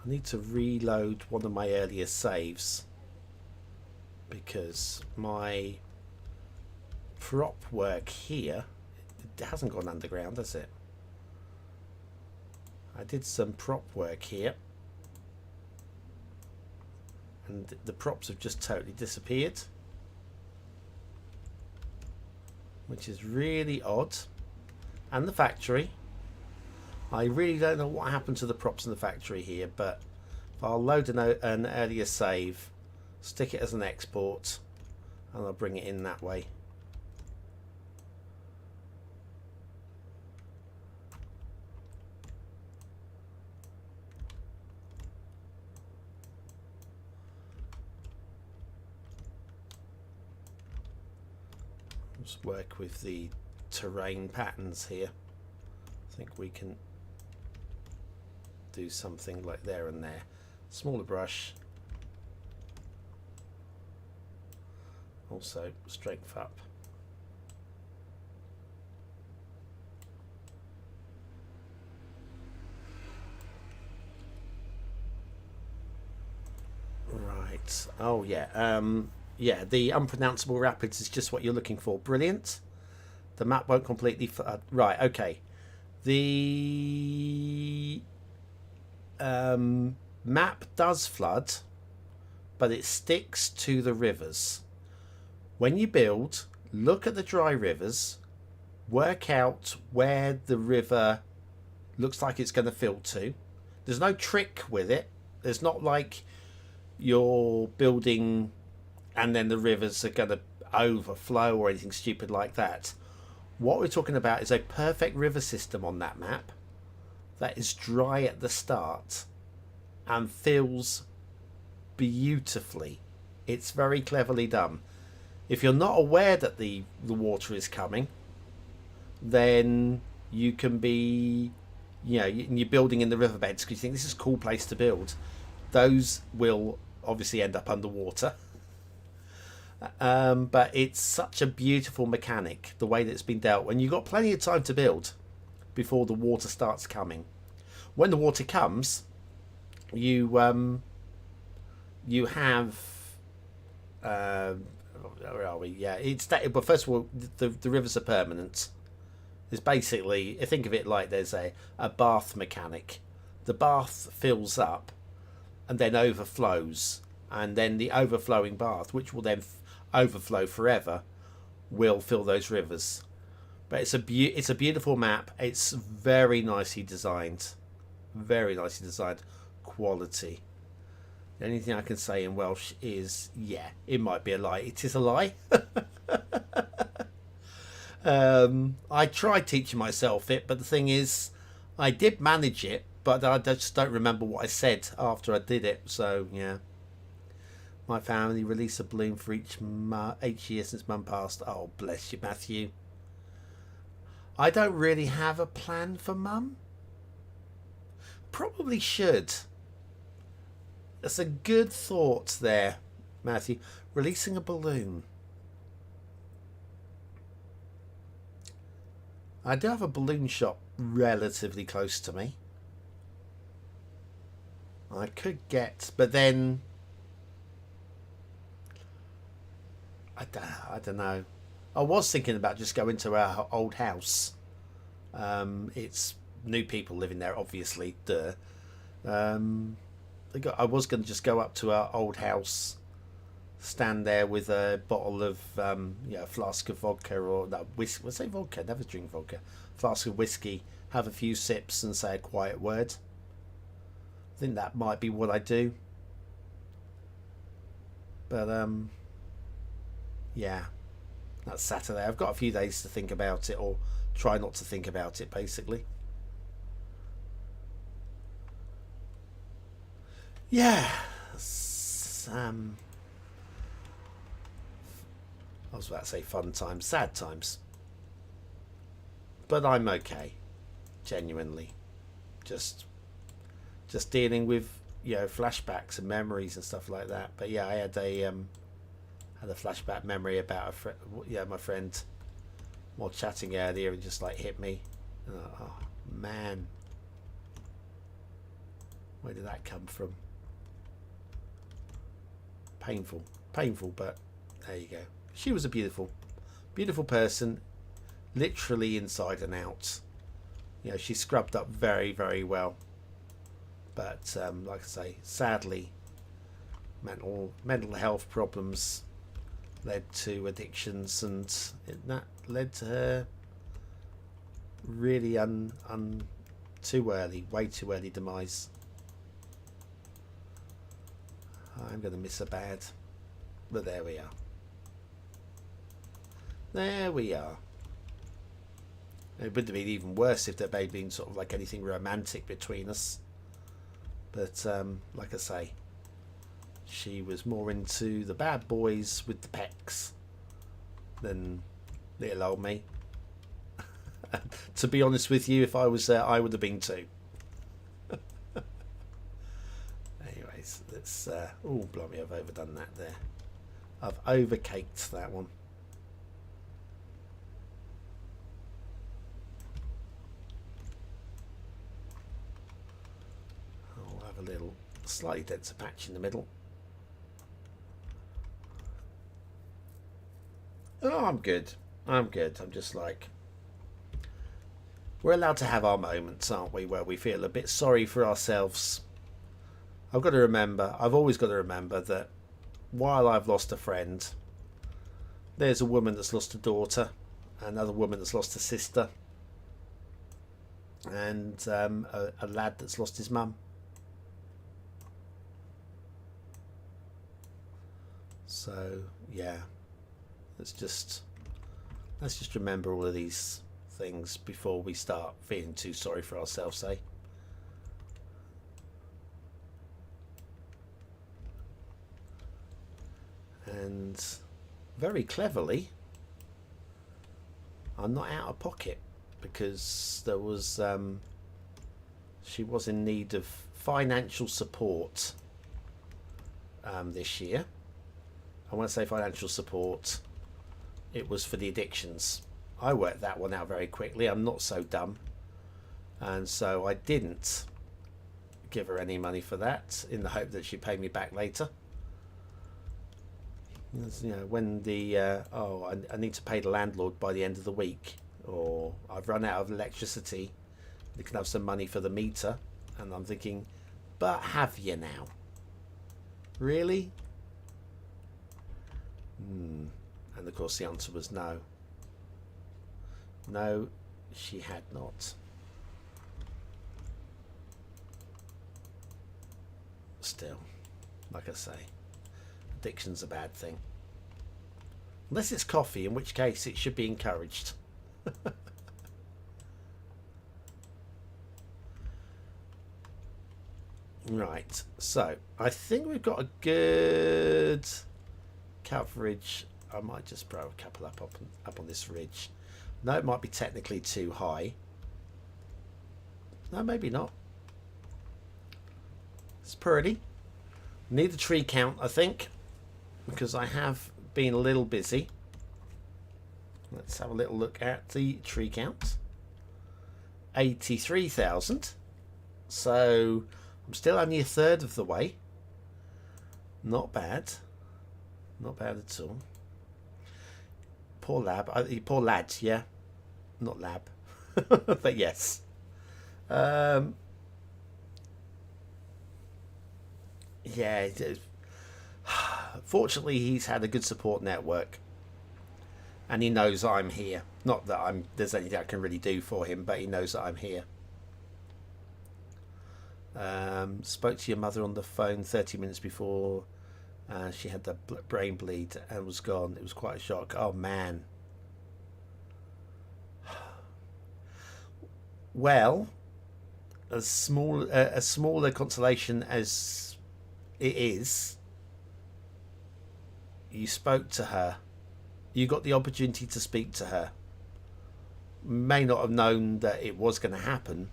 I need to reload one of my earlier saves because my prop work here, it hasn't gone underground, has it? I did some prop work here and the props have just totally disappeared, which is really odd. And the factory, I really don't know what happened to the props in the factory here, but I'll load an earlier save, stick it as an export, and I'll bring it in that way. Just work with the terrain patterns here. I think we can do something like there and there. Smaller brush. Also strength up. Right. Oh yeah. Yeah, the unpronounceable rapids is just what you're looking for. Brilliant. The map won't completely flood. Right, okay. The map does flood, but it sticks to the rivers. When you build, look at the dry rivers, work out where the river looks like it's going to fill to. There's no trick with it. There's not like you're building and then the rivers are going to overflow or anything stupid like that. What we're talking about is a perfect river system on that map that is dry at the start and fills beautifully. It's very cleverly done. If you're not aware that the water is coming, then you can be, you're building in the riverbeds because you think this is a cool place to build. Those will obviously end up underwater. But it's such a beautiful mechanic, the way that it's been dealt. When you've got plenty of time to build before the water starts coming. When the water comes, you have where are we? Yeah, it's that. But first of all, the rivers are permanent. It's basically, think of it like there's a bath mechanic. The bath fills up and then overflows, and then the overflowing bath, which will then overflow forever, will fill those rivers. But it's a beautiful map. It's very nicely designed, quality. The only thing I can say in Welsh is, yeah, it might be a lie. It is a lie. I tried teaching myself it, but the thing is, I did manage it, but I just don't remember what I said after I did it. So yeah, my family released a balloon for each year since Mum passed. Oh, bless you, Matthew. I don't really have a plan for Mum. Probably should. That's a good thought there, Matthew. Releasing a balloon. I do have a balloon shop relatively close to me. I could get, but then I don't know. I was thinking about just going to our old house. It's new people living there, obviously. Duh. I was going to just go up to our old house, stand there with a bottle of, a flask of vodka or no whiskey. Let's say vodka. Never drink vodka. Flask of whiskey. Have a few sips and say a quiet word. I think that might be what I do. But yeah, that's Saturday. I've got a few days to think about it, or try not to think about it, basically. Yeah. I was about to say fun times, sad times. But I'm okay. Genuinely. Just dealing with, flashbacks and memories and stuff like that. But yeah, I had a flashback memory about my friend while chatting earlier, and just like hit me. Oh man. Where did that come from? Painful, but there you go. She was a beautiful person, literally inside and out. She scrubbed up very, very well. But like I say, sadly, mental health problems led to addictions, and that led to her really way too early demise. I'm going to miss her bad. But there we are. It would have been even worse if there had been sort of like anything romantic between us. But like I say, she was more into the bad boys with the pecs than little old me. To be honest with you, if I was there, I would have been too. Anyways, let's... oh, blimey, I've overdone that there. I've overcaked that one. I'll have a little slightly denser patch in the middle. Oh, I'm good. I'm good. I'm just like, we're allowed to have our moments, aren't we, where we feel a bit sorry for ourselves. I've always got to remember that while I've lost a friend, there's a woman that's lost a daughter, another woman that's lost a sister, and a lad that's lost his mum. So yeah, let's just remember all of these things before we start feeling too sorry for ourselves, eh? And very cleverly, I'm not out of pocket because there was she was in need of financial support this year. And when I say financial support, it was for the addictions. I worked that one out very quickly. I'm not so dumb, and so I didn't give her any money for that in the hope that she'd pay me back later. You know, when the I need to pay the landlord by the end of the week, or I've run out of electricity, you can have some money for the meter, and I'm thinking, but have you now? Really? And of course the answer was no. No, she had not. Still, like I say, addiction's a bad thing. Unless it's coffee, in which case it should be encouraged. Right, so I think we've got a good coverage. I might just throw a couple up on this ridge. No, it might be technically too high. No, maybe not. It's pretty. Need the tree count, I think, because I have been a little busy. Let's have a little look at the tree count. 83,000. So I'm still only a third of the way. Not bad. Not bad at all. Poor lab. Poor lad, yeah. Not lab. But yes. Yeah. Fortunately, he's had a good support network. And he knows I'm here. Not that there's anything I can really do for him, but he knows that I'm here. Spoke to your mother on the phone 30 minutes before she had the brain bleed and was gone. It was quite a shock. Oh man. Well, a smaller consolation as it is, you spoke to her. You got the opportunity to speak to her. May not have known that it was going to happen,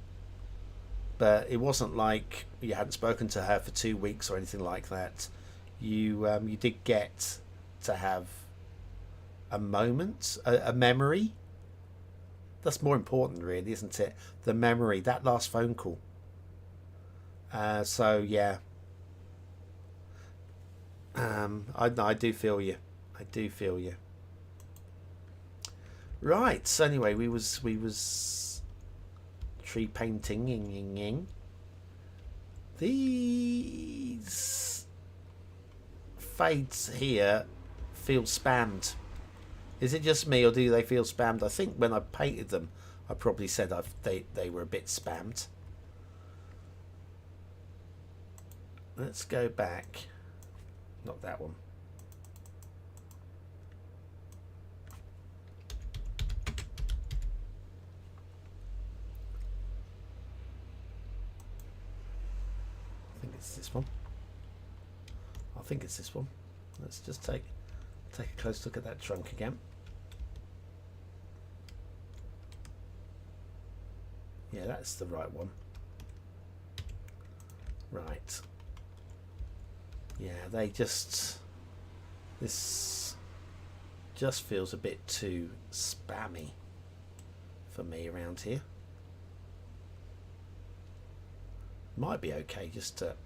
but it wasn't like you hadn't spoken to her for 2 weeks or anything like that. You did get to have a moment, a memory. That's more important, really, isn't it? The memory, that last phone call. So yeah, I do feel you. I do feel you. Right. So anyway, we was tree painting. These fades here feel spammed. Is it just me, or do they feel spammed? I think when I painted them, I probably said they were a bit spammed. Let's go back. Not that one. I think it's this one. I think it's this one. Let's just take a close look at that trunk again. Yeah, that's the right one. Right. Yeah, this just feels a bit too spammy for me around here. Might be okay just to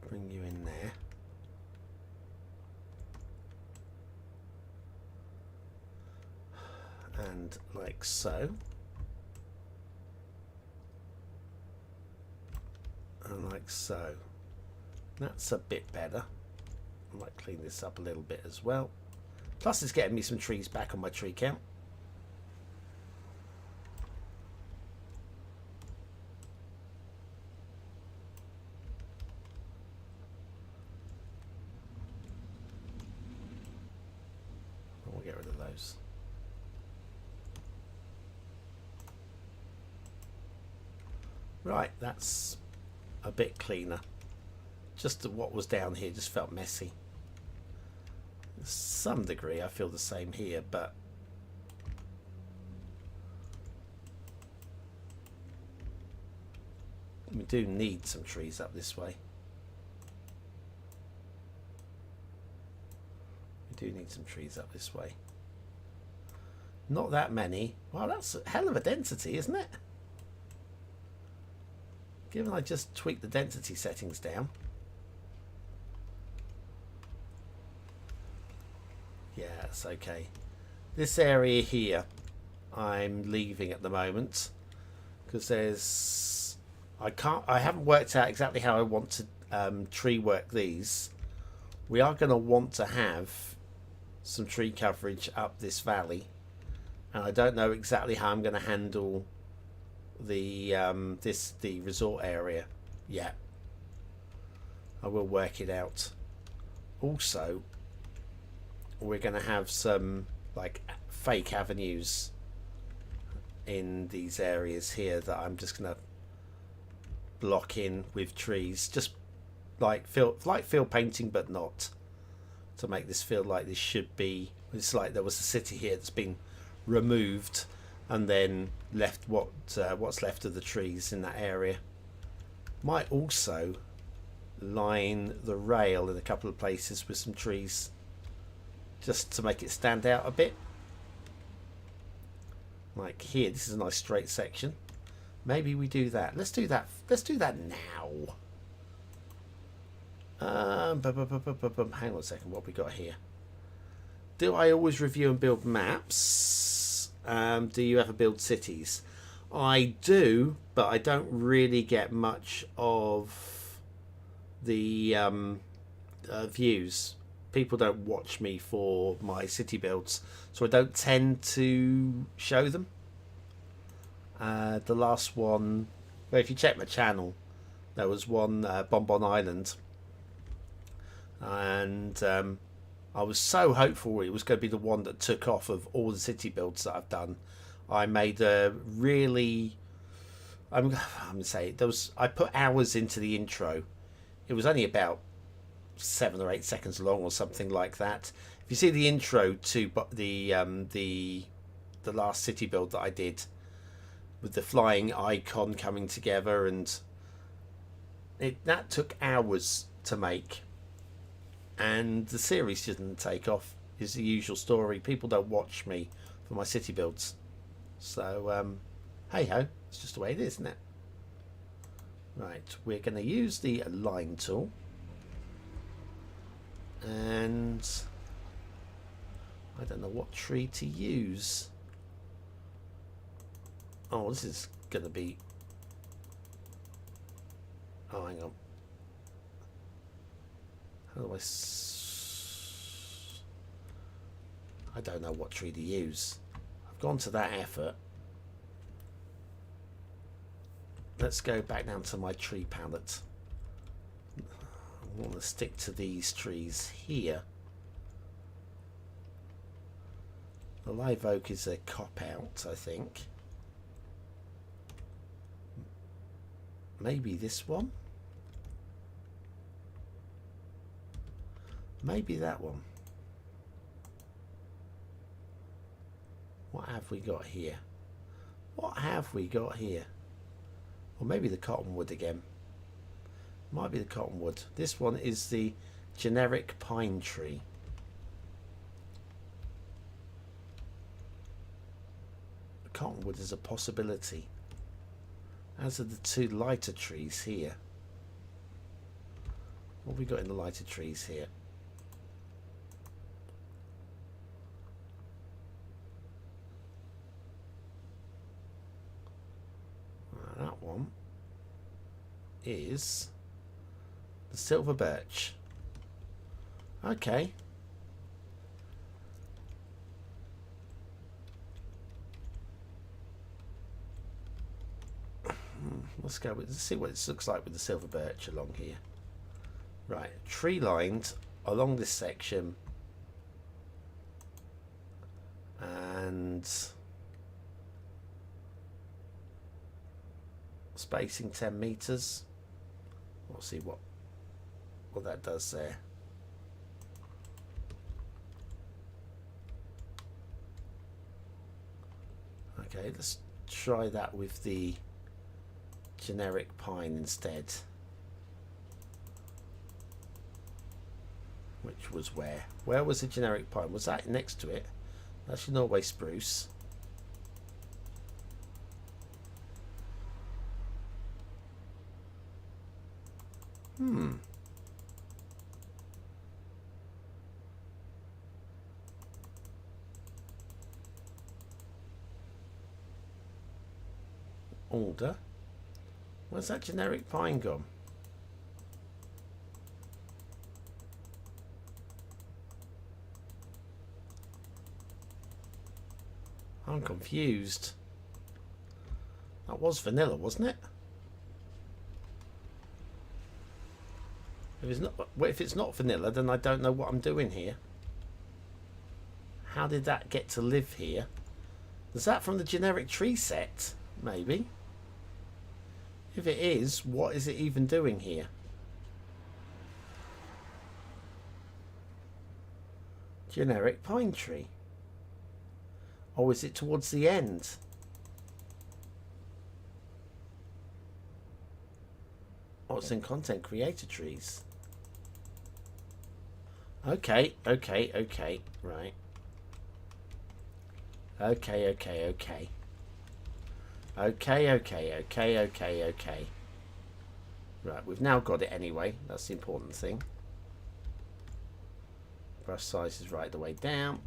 Bring you in there. And like so. And like so. That's a bit better. I might clean this up a little bit as well. Plus it's getting me some trees back on my tree count. We'll get rid of those. Right, that's a bit cleaner. Just what was down here just felt messy. To some degree I feel the same here, but we do need some trees up this way. We do need some trees up this way. Not that many. Wow, that's a hell of a density, isn't it? Given I just tweaked the density settings down. Yeah, it's okay. This area here I'm leaving at the moment because I haven't worked out exactly how I want to tree work these. We are going to want to have some tree coverage up this valley, and I don't know exactly how I'm going to handle the the resort area yet. I will work it out. Also, we're going to have some like fake avenues in these areas here that I'm just going to block in with trees, just like field painting, but not, to make this feel like this should be. It's like there was a city here that's been removed and then left what's left of the trees in that area. Might also line the rail in a couple of places with some trees, just to make it stand out a bit. Like here, this is a nice straight section. Maybe we do that. Let's do that. Let's do that now. Hang on a second. What have we got here? Do I always review and build maps? Do you ever build cities? I do, but I don't really get much of the views. People don't watch me for my city builds, so I don't tend to show them. The last one, well, if you check my channel, there was one Bonbon Island, and I was so hopeful it was going to be the one that took off of all the city builds that I've done. I made a really, I'm going to say, I put hours into the intro. It was only about 7 or 8 seconds long or something like that. If you see the intro to the last city build that I did, with the flying icon coming together, and that took hours to make, and the series didn't take off. Is the usual story. People don't watch me for my city builds, so hey ho, it's just the way it is, isn't it? Right, we're going to use the line tool, and I don't know what tree to use. Oh, this is going to be... Oh, hang on. How do I don't know what tree to use. I've gone to that effort. Let's go back down to my tree palette. I want to stick to these trees here. The live oak is a cop-out, I think. Maybe this one? Maybe that one. What have we got here? What have we got here? Or maybe the cottonwood again. Might be the cottonwood. This one is the generic pine tree. The cottonwood is a possibility, as are the two lighter trees here. What have we got in the lighted trees here? That one is the silver birch. Okay. Let's go with, let's see what it looks like with the silver birch along here. Right, tree lined along this section, and spacing 10 meters. We'll see what that does there. Okay, let's try that with the generic pine instead. Which was where? Where was the generic pine? Was that next to it? That's your Norway spruce. Alder. Where's that generic pine gone? I'm confused. That was vanilla, wasn't it? If it's not vanilla, then I don't know what I'm doing here. How did that get to live here? Is that from the generic tree set? Maybe. If it is, what is it even doing here? Generic pine tree. Or is it towards the end? Oh, it's in content creator trees. Okay, right. Okay. Right, we've now got it anyway. That's the important thing. Brush size is right the way down.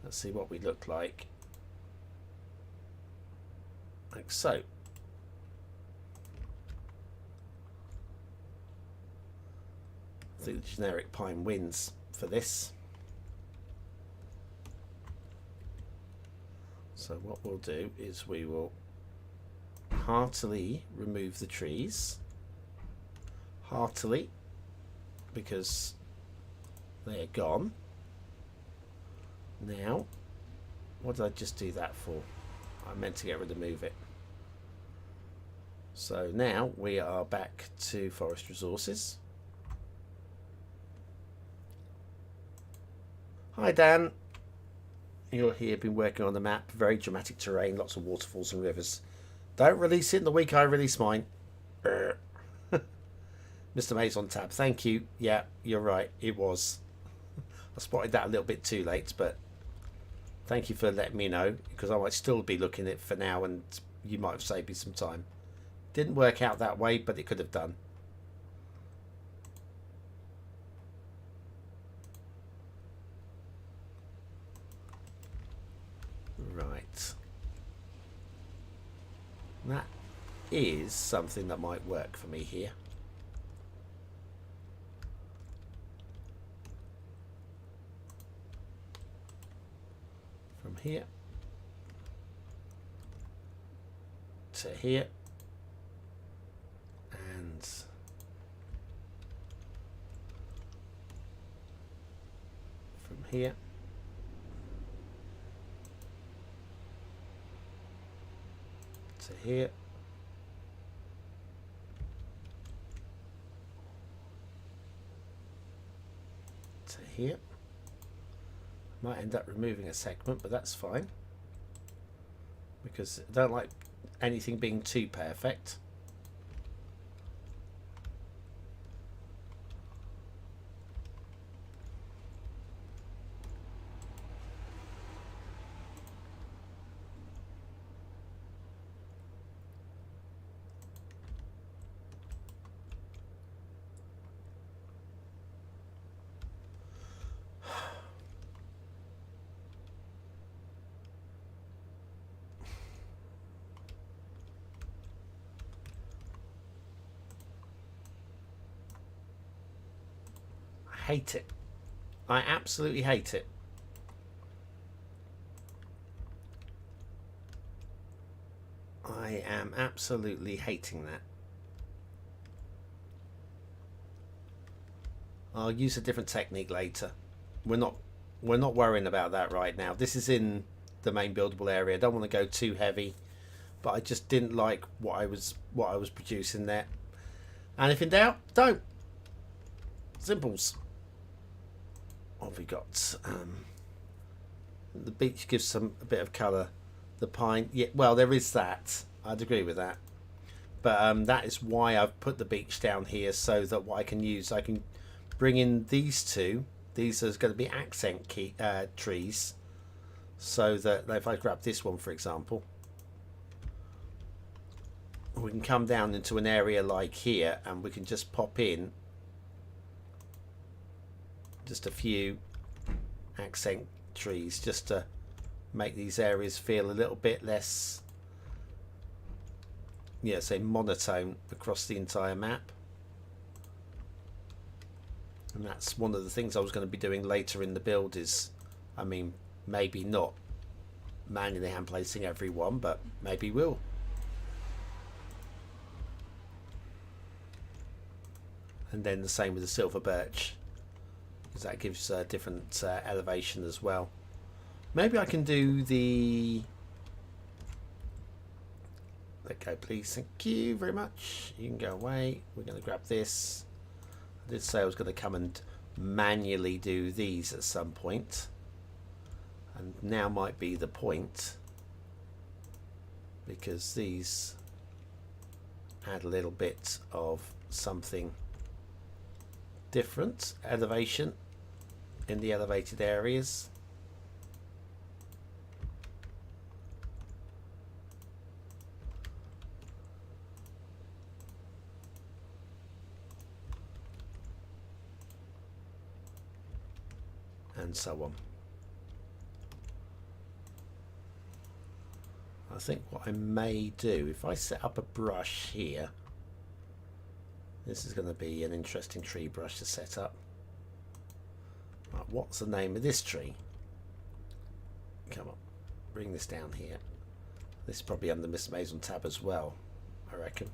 Let's see what we look like. Like so. I think the generic pine wins for this. So what we'll do is we will heartily remove the trees. Heartily, because they're gone. Now, what did I just do that for? I meant to get rid of move it. So now we are back to forest resources. Hi Dan, you're here, been working on the map, very dramatic terrain, lots of waterfalls and rivers. Don't release it in the week I release mine. Mr. May's on tab, thank you. Yeah, you're right, it was. I spotted that a little bit too late, but thank you for letting me know, because I might still be looking at it for now and you might have saved me some time. Didn't work out that way, but it could have done. Right. That is something that might work for me here. From here to here, and from here to here, to here. Might end up removing a segment, but that's fine, because I don't like anything being too perfect. hate it. I absolutely hate it. I am absolutely hating that. I'll use a different technique later. We're not worrying about that right now. This is in the main buildable area. I don't want to go too heavy, but I just didn't like what I was producing there. And if in doubt, don't. Simples. What have we got? The beach gives a bit of colour. The pine, yeah, well, there is that. I'd agree with that. But that is why I've put the beach down here, so that what I can use, I can bring in these two. These are going to be accent trees, so that if I grab this one, for example, we can come down into an area like here, and we can just pop in just a few accent trees, just to make these areas feel a little bit less, yeah, say monotone across the entire map. And that's one of the things I was going to be doing later in the build is, I mean, maybe not manually hand placing everyone, but maybe will. And then the same with the silver birch, because that gives a different elevation as well. Maybe I can do the... Let go, please. Thank you very much. You can go away. We're going to grab this. I did say I was going to come and manually do these at some point. And now might be the point, because these add a little bit of something different. Elevation in the elevated areas. And so on. I think what I may do, if I set up a brush here, this is going to be an interesting tree brush to set up. Right, what's the name of this tree? Come on, bring this down here. This is probably under Miss Maison tab as well, I reckon.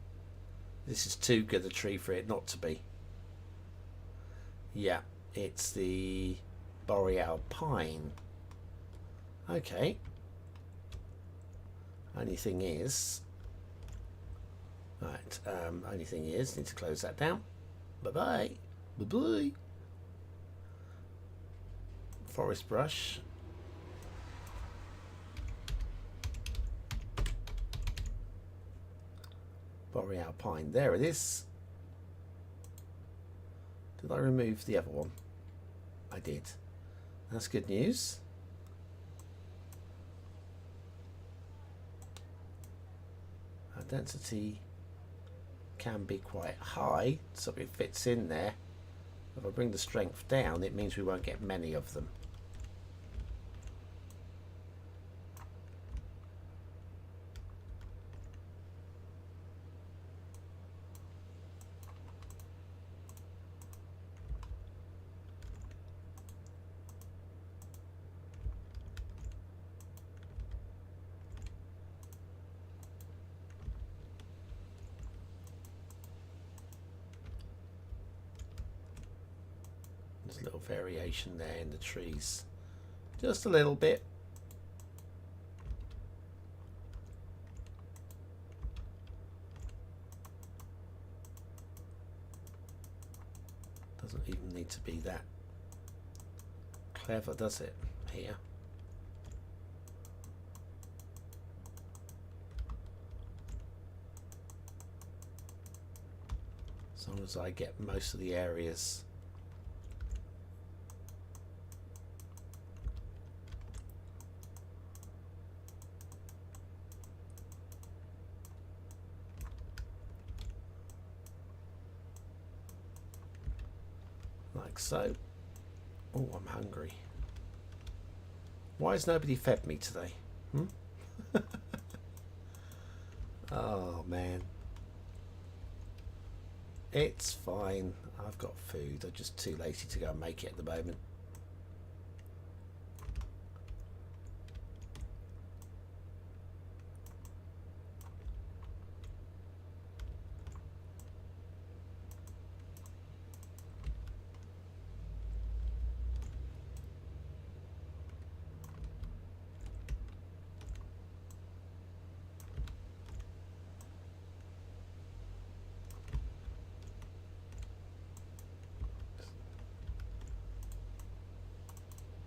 This is too good a tree for it not to be. Yeah, it's the Boreal pine. Okay. Only thing is, right, only thing is, need to close that down. Bye-bye. Bye-bye. Forest brush. Boreal pine. There it is. Did I remove the other one? I did. That's good news. Our density can be quite high, so it fits in there. If I bring the strength down, it means we won't get many of them. There's a little variation there in the trees, just a little bit. Doesn't even need to be that clever, does it, here? As long as I get most of the areas like so. Oh, I'm hungry. Why has nobody fed me today? Oh man. It's fine. I've got food. I'm just too lazy to go and make it at the moment.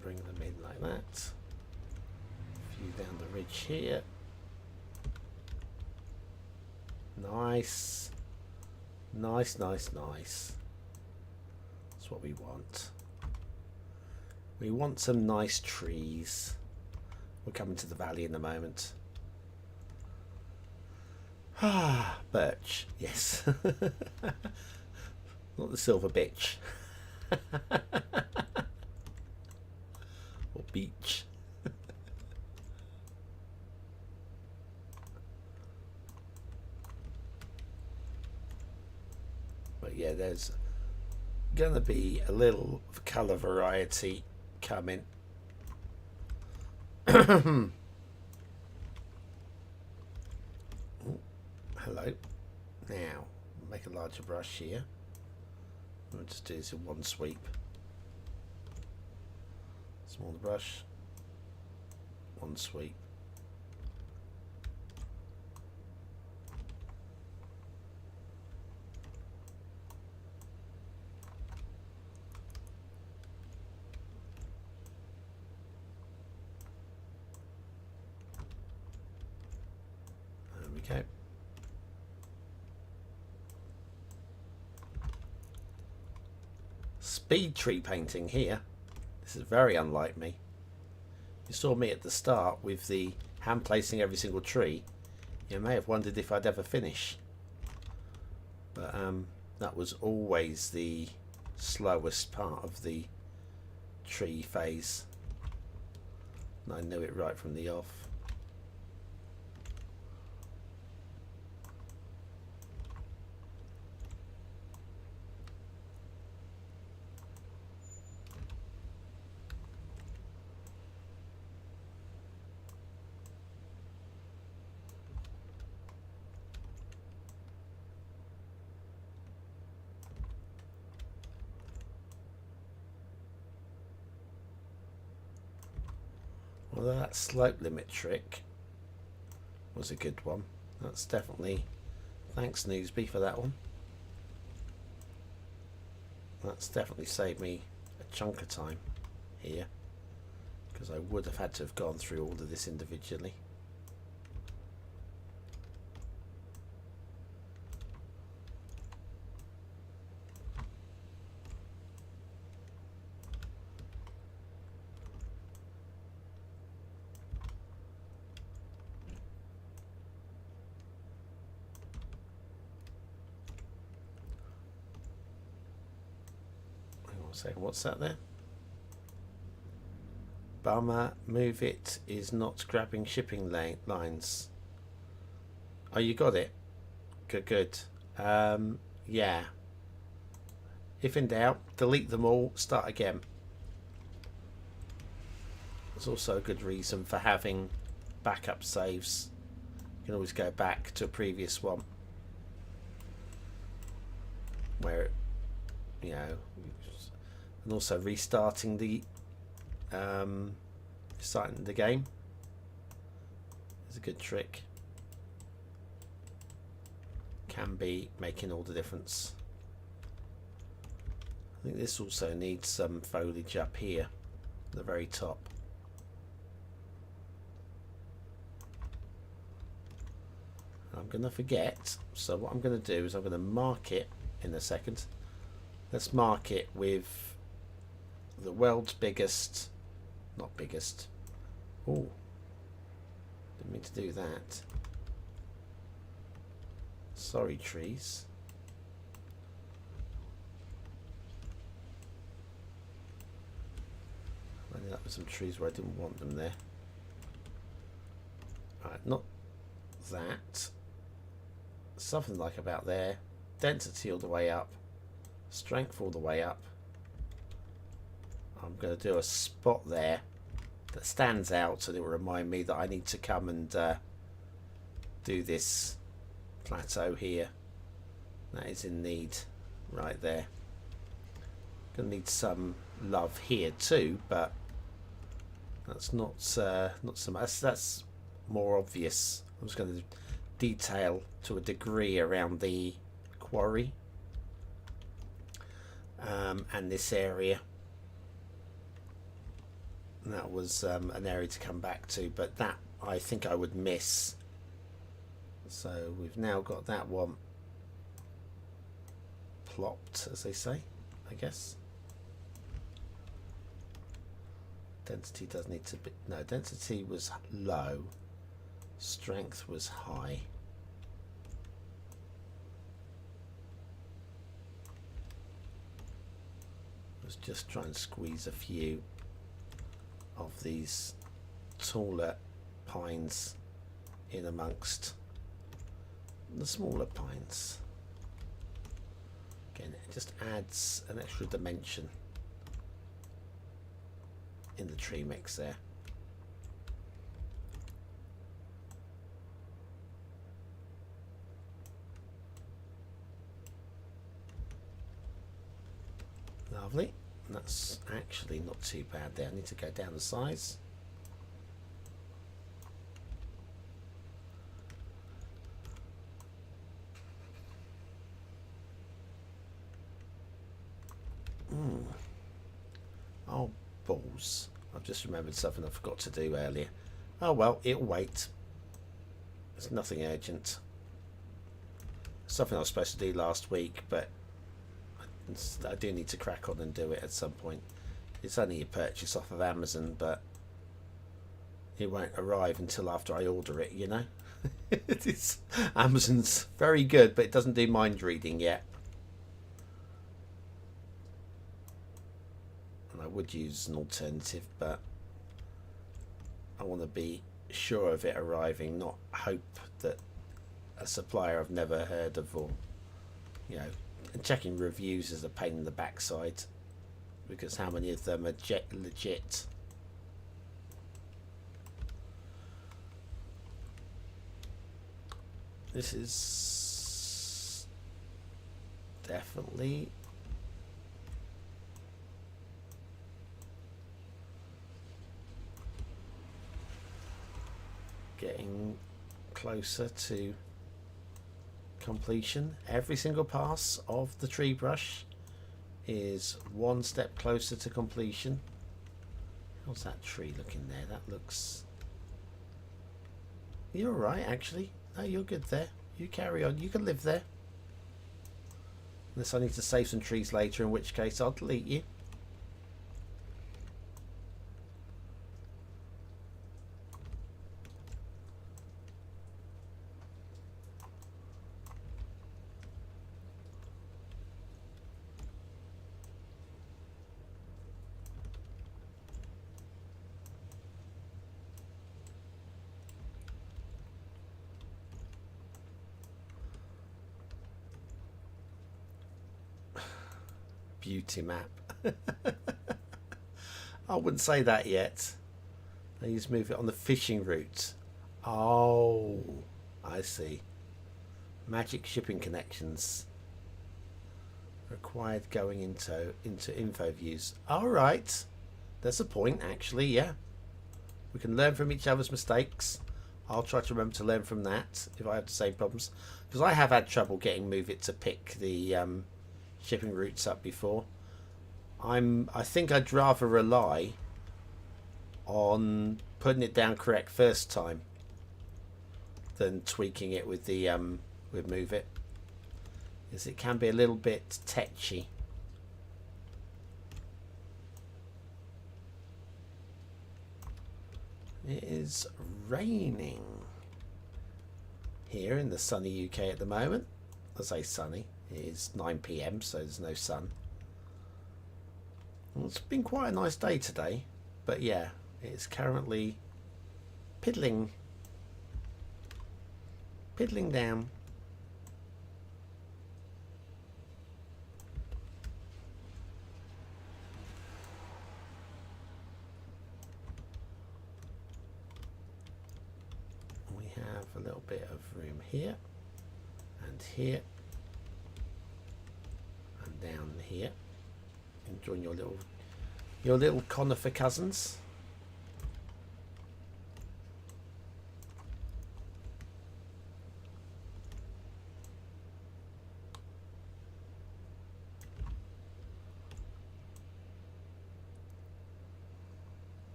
Bring them in like that. A few down the ridge here. Nice. Nice, nice, nice. That's what we want. We want some nice trees. We're coming to the valley in a moment. Ah, birch. Yes. Not the silver bitch. Or beach. But yeah, there's gonna be a little colour variety coming. Oh, hello. Now make a larger brush here. We'll just do this in one sweep. Smaller brush, one sweep. There we go. Speed tree painting here. This is very unlike me. You saw me at the start with the hand placing every single tree. You may have wondered if I'd ever finish. But that was always the slowest part of the tree phase. And I knew it right from the off. Well, that slope limit trick was a good one. That's definitely, thanks Newsby for that one. That's definitely saved me a chunk of time here, because I would have had to have gone through all of this individually. Second, what's that there? Bummer, move it is not grabbing shipping lines. Oh, you got it. Good, good. Yeah. If in doubt, delete them all, start again. There's also a good reason for having backup saves. You can always go back to a previous one where, you know, and also restarting the game is a good trick. Can be making all the difference. I think this also needs some foliage up here at the very top. I'm gonna forget, so what I'm gonna do is I'm gonna mark it in a second. Let's mark it with the world's biggest, not biggest. Oh, didn't mean to do that. Sorry, trees. I ended up with some trees where I didn't want them there. Alright, not that. Something like about there. density all the way up, strength all the way up. I'm going to do a spot there that stands out so that it will remind me that I need to come and do this plateau here. That is in need right there. Going to need some love here too, but that's not so much. That's more obvious. I'm just going to detail to a degree around the quarry and this area. And that was an area to come back to, but that I think I would miss. So we've now got that one plopped, as they say, I guess. Density does need to be, no, density was low, strength was high. Let's just try and squeeze a few of these taller pines in amongst the smaller pines. Again, it just adds an extra dimension in the tree mix there. Lovely. That's actually not too bad there. I need to go down the size. Oh, balls. I've just remembered something I forgot to do earlier. Oh well, it'll wait. It's nothing urgent. Something I was supposed to do last week, but I do need to crack on and do it at some point. It's only a purchase off of Amazon, but it won't arrive until after I order it, you know. Amazon's very good, but it doesn't do mind reading yet. And I would use an alternative, but I want to be sure of it arriving, not hope that a supplier I've never heard of, or, you know, and checking reviews is a pain in the backside, because how many of them are legit? This is definitely getting closer to completion. Every single pass of the tree brush is one step closer to completion. How's that tree looking there? That looks... You're alright, actually. No, you're good there. You carry on. You can live there. Unless I need to save some trees later, in which case I'll delete you. Beauty map. I wouldn't say that yet. They just move it on the fishing route. Oh, I see. Magic shipping connections required going into info views. All right, there's a point actually. Yeah, we can learn from each other's mistakes. I'll try to remember to learn from that if I have the same problems, because I have had trouble getting Move It to pick the shipping routes up before. I think I'd rather rely on putting it down correct first time than tweaking it with the with Move It, because it can be a little bit tetchy. It is raining here in the sunny UK at the moment. I say sunny. It is 9 PM, so there's no sun. Well, it's been quite a nice day today, but yeah, it's currently piddling down. little bit of room here and here and down here, and join your little conifer cousins.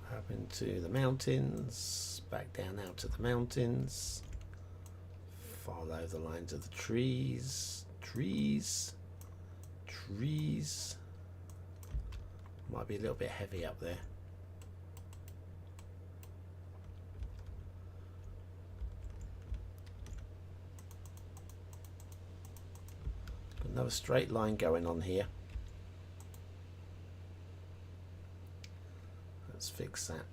Up into the mountains, back down out to the mountains, follow the lines of the trees. Might be a little bit heavy up there. Got another straight line going on here. Let's fix that.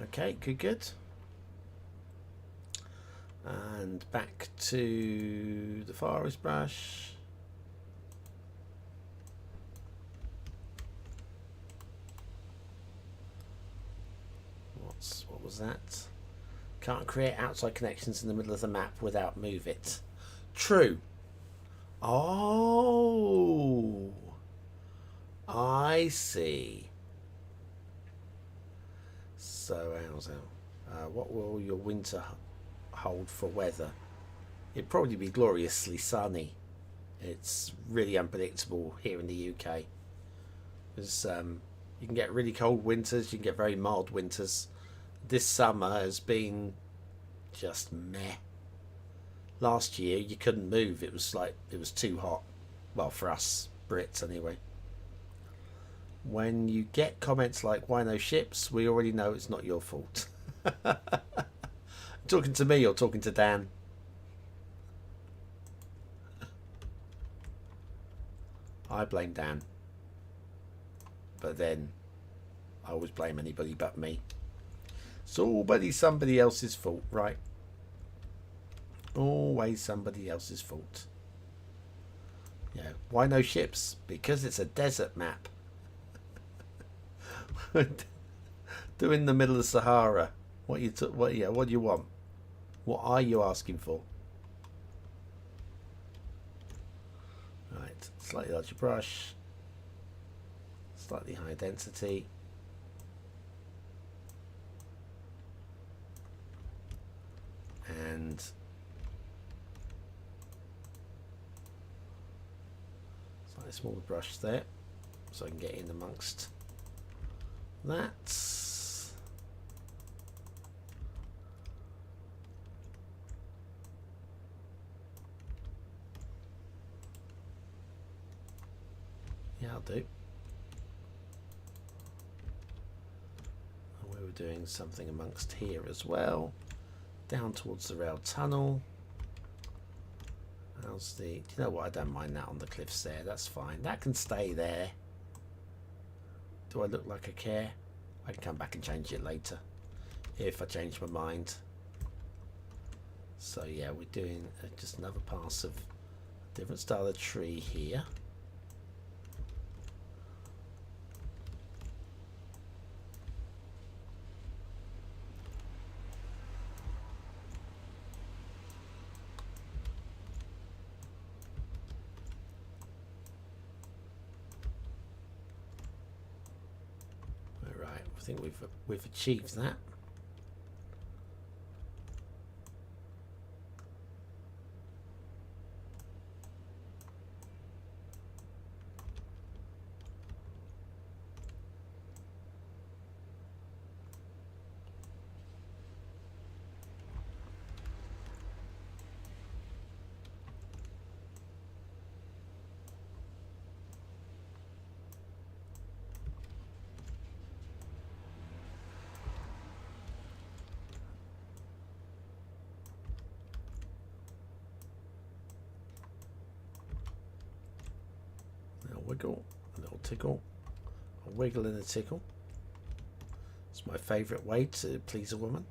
Okay, good. And back to the forest brush. What was that? Can't create outside connections in the middle of the map without move it. True. Oh, I see. So, what will your winter hold for weather? It'd probably be gloriously sunny. It's really unpredictable here in the UK. Because you can get really cold winters, you can get very mild winters. This summer has been just meh. Last year you couldn't move. It was too hot. Well, for us Brits anyway. When you get comments like "why no ships," we already know it's not your fault. Talking to me or talking to Dan? I blame Dan, but then I always blame anybody but me. It's always somebody else's fault, right? Always somebody else's fault. Yeah. Why no ships? Because it's a desert map. Do in the middle of Sahara. What do you want? What are you asking for? Right. Slightly larger brush. Slightly higher density. And slightly smaller brush there, so I can get in amongst that. Yeah, I'll do. And we were doing something amongst here as well. Down towards the rail tunnel. How's the... Do you know what? I don't mind that on the cliffs there. That's fine. That can stay there. Do I look like I care? I can come back and change it later if I change my mind. So yeah, we're doing just another pass of a different style of tree here. I think we've achieved that. Wiggle, a little tickle, a wiggle and a tickle. It's my favourite way to please a woman.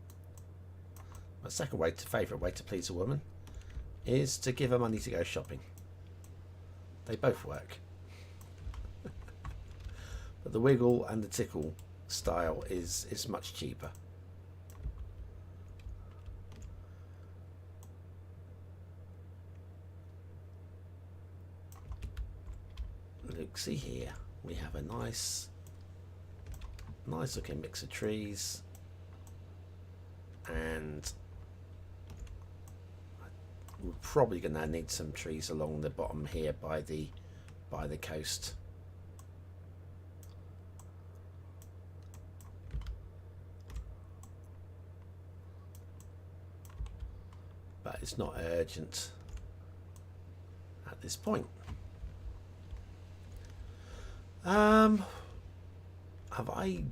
My second favourite way to please a woman is to give her money to go shopping. They both work. But the wiggle and the tickle style is much cheaper. Look, see here, we have a nice looking mix of trees, and we're probably going to need some trees along the bottom here by the coast. But it's not urgent at this point. Have I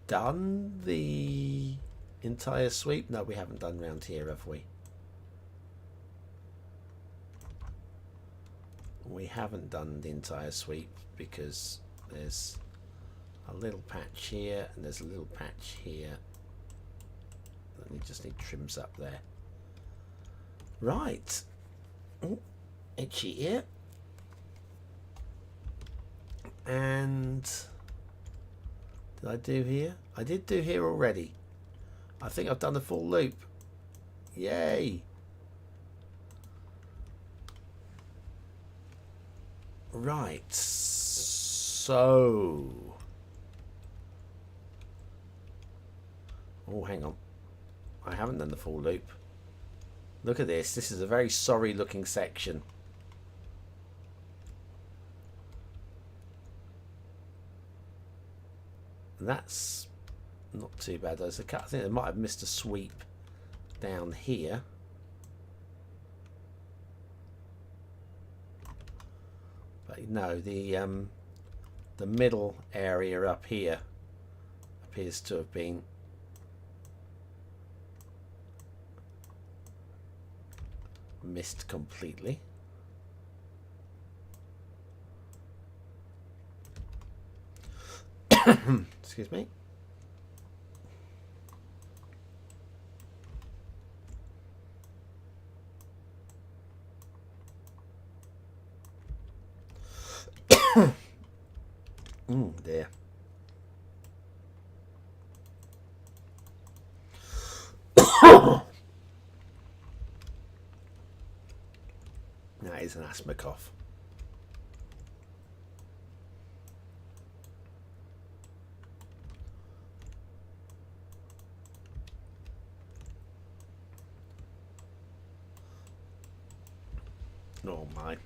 done the entire sweep? No, we haven't done round here, have we? We haven't done the entire sweep because there's a little patch here and there's a little patch here. And you just need trims up there. Right. Ooh, itchy ear. And did I do here? I did do here already. I think I've done the full loop. Yay! Right. So. Oh, hang on. I haven't done the full loop. Look at this. This is a very sorry looking section. And that's not too bad. There's a cut. I think they might have missed a sweep down here. But no, the middle area up here appears to have been missed completely. Excuse me. Dear. That is an asthma cough. Oh my.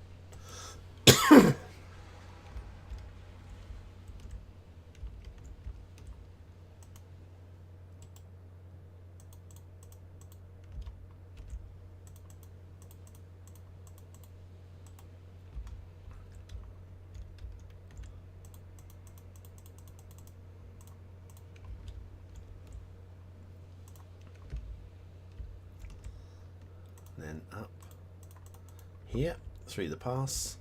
Then up here through the pass,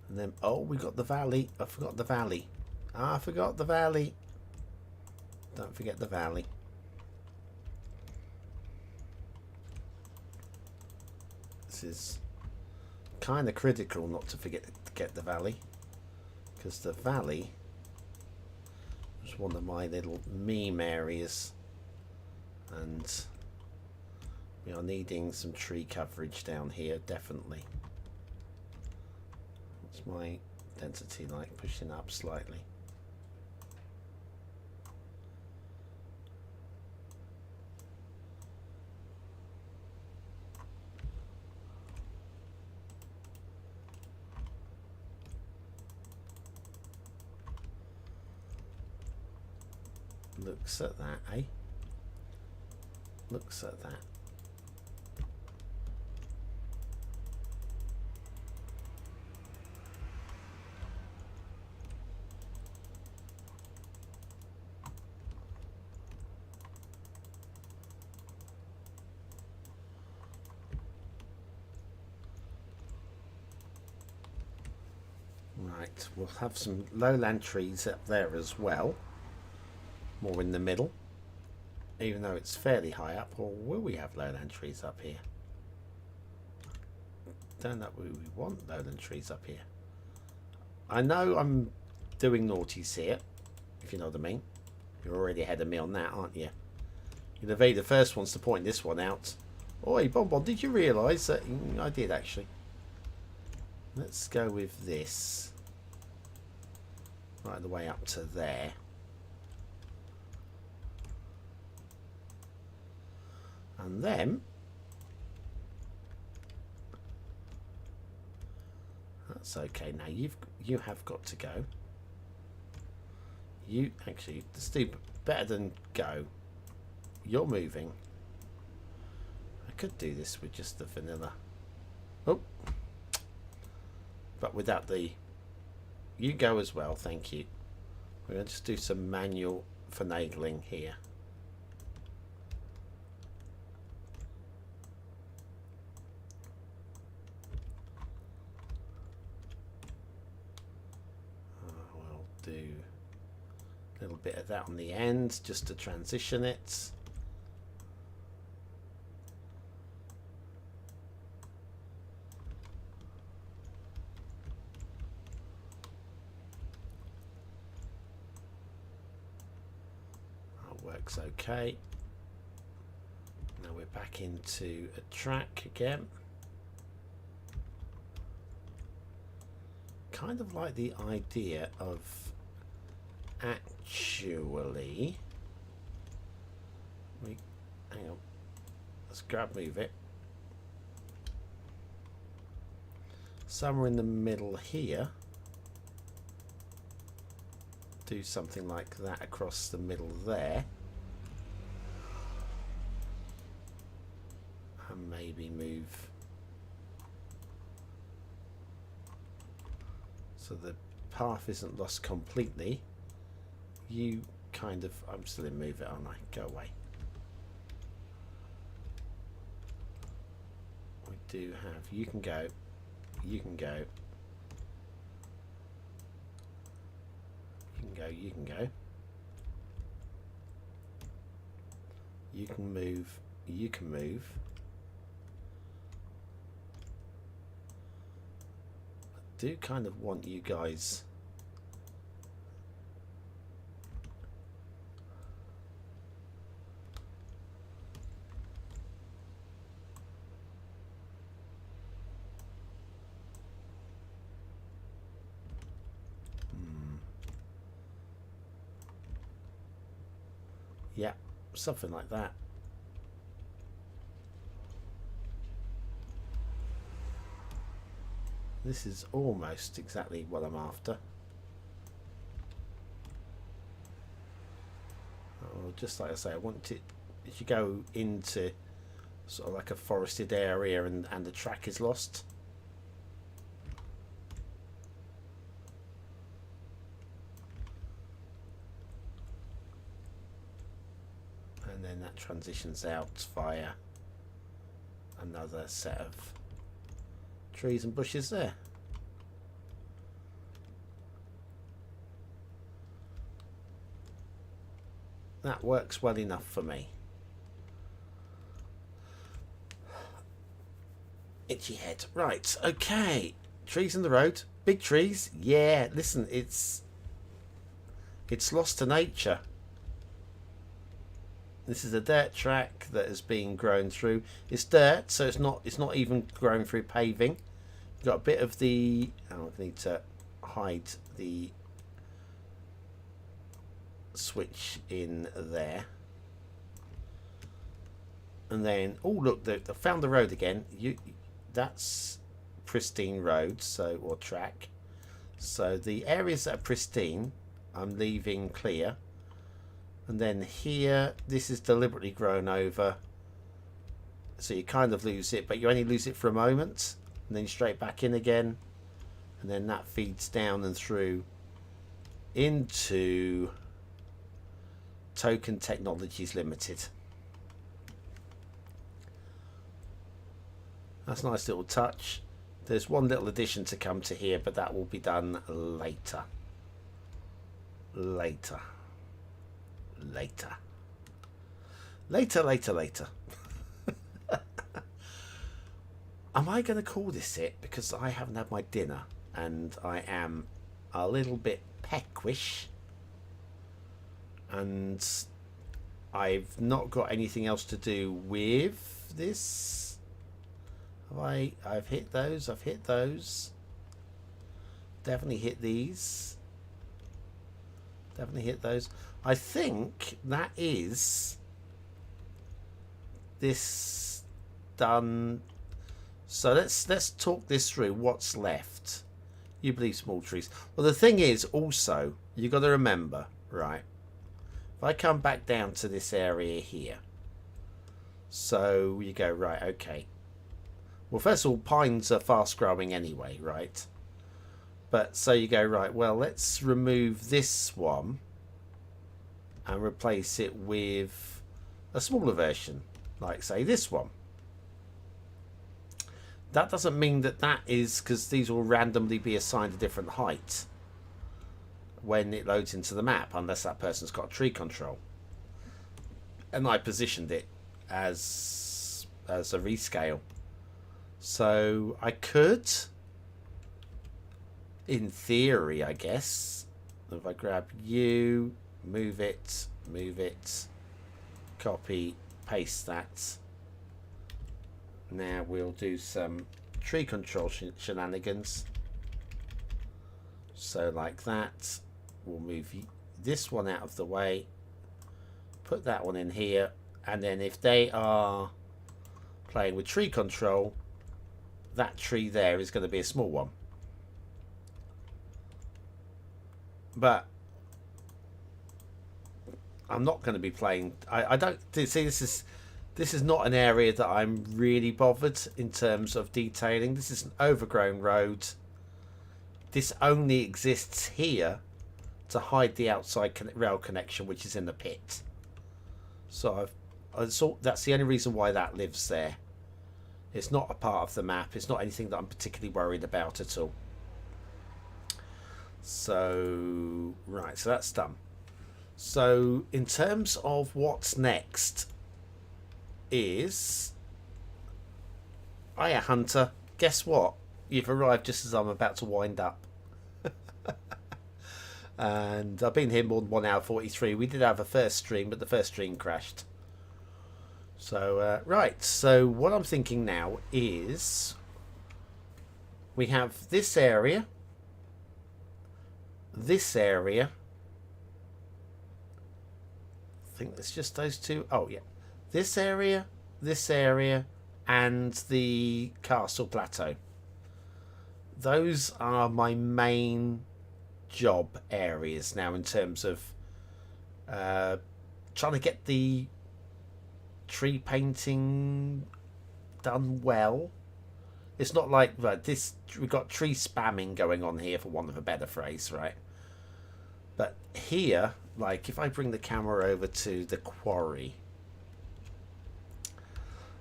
and then oh, we got the valley. I forgot the valley. I forgot the valley. Don't forget the valley. This is kind of critical not to forget to get the valley, because the valley was one of my little meme areas. And we are needing some tree coverage down here, definitely. What's my density like? Pushing up slightly. Looks at that, eh? Looks at that. Right, we'll have some lowland trees up there as well. More in the middle. Even though it's fairly high up. Or will we have lowland trees up here? Don't know we want lowland trees up here. I know I'm doing naughties here, if you know what I mean. You're already ahead of me on that, aren't you? You're the first ones to point this one out. Oi, BonBonB, did you realise that? I did, actually. Let's go with this. Right the way up to there. And then... That's okay. Now, you have got to go. You, actually, let's do better than go. You're moving. I could do this with just the vanilla. Oh. But without the... You go as well, thank you. We're going to just do some manual finagling here. We'll do a little bit of that on the end, just to transition it. Works okay. Now we're back into a track again. Kind of like the idea of actually hang on, let's move it somewhere in the middle here. Do something like that across the middle there. And maybe move so the path isn't lost completely. You kind of... I'm still in move it, aren't I? Go away. We do have... You can go. You can go. You can go. You can move. You can move. I do kind of want you guys... Yeah, something like that. This is almost exactly what I'm after. Oh, just like I say, I want it, if you go into sort of like a forested area and the track is lost. And then that transitions out via another set of trees and bushes there. That works well enough for me. Itchy head. Right, okay. Trees in the road. Big trees. Yeah, listen, it's lost to nature. This is a dirt track that has been grown through. It's dirt, so it's not even grown through paving. You've got a bit of the... Oh, I need to hide the switch in there. And then, oh look, I found the road again. That's pristine road, so, or track. So the areas that are pristine, I'm leaving clear. And then here, this is deliberately grown over, so you kind of lose it, but you only lose it for a moment, and then straight back in again, and then that feeds down and through into Token Technologies Limited. That's a nice little touch. There's one little addition to come to here, but that will be done later. Later. Am I going to call this it? Because I haven't had my dinner and I am a little bit peckish. And I've not got anything else to do with this. I've hit those. Definitely hit these. Definitely hit those. I think that is this done. So let's talk this through. What's left? You believe small trees. Well, the thing is also, you got to remember, right? If I come back down to this area here, so you go, right, okay. Well, first of all, pines are fast growing anyway, right? But so you go, right, well, let's remove this one and replace it with a smaller version, like say this one. That doesn't mean that is, because these will randomly be assigned a different height when it loads into the map, unless that person's got tree control. And I positioned it as a rescale. So I could, in theory, I guess, if I grab you, move it, copy, paste that. Now we'll do some tree control shenanigans. So like that. We'll move this one out of the way. Put that one in here. And then if they are playing with tree control, that tree there is going to be a small one. But I'm not going to be playing. I don't see this is not an area that I'm really bothered in terms of detailing. This is an overgrown road. This only exists here to hide the outside rail connection, which is in the pit. So that's the only reason why that lives there. It's not a part of the map. It's not anything that I'm particularly worried about at all. So, right, so that's done. So, in terms of what's next is... Hiya, Hunter. Guess what? You've arrived just as I'm about to wind up. And I've been here more than 1 hour 43. We did have a first stream, but the first stream crashed. So, right. So, what I'm thinking now is... We have this area. This area. I think it's just those two. Oh, yeah. This area, and the castle plateau. Those are my main job areas now in terms of trying to get the tree painting done well. It's not like this. We've got tree spamming going on here, for want of a better phrase, right? But here, like if I bring the camera over to the quarry,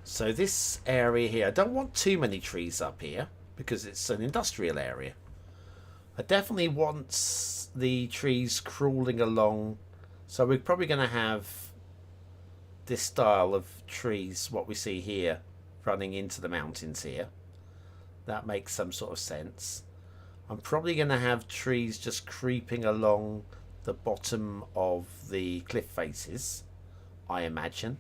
so this area here, I don't want too many trees up here because it's an industrial area. I definitely want the trees crawling along, so we're probably going to have this style of trees, what we see here, running into the mountains here. That makes some sort of sense. I'm probably going to have trees just creeping along the bottom of the cliff faces, I imagine.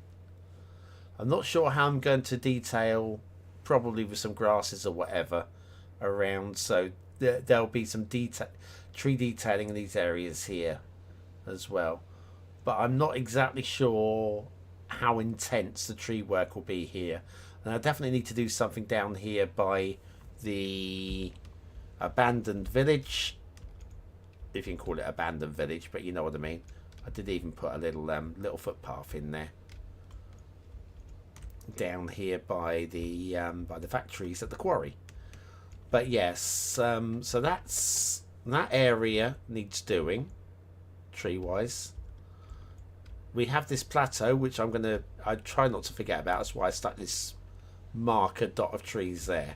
I'm not sure how I'm going to detail, probably with some grasses or whatever around, so there'll be some tree detailing in these areas here as well. But I'm not exactly sure how intense the tree work will be here. And I definitely need to do something down here by the abandoned village, if you can call it abandoned village, but you know what I mean. I did even put a little footpath in there down here by the factories at the quarry. But yes, so that area needs doing tree wise. We have this plateau, which I try not to forget about. That's why I stuck this marker dot of trees there.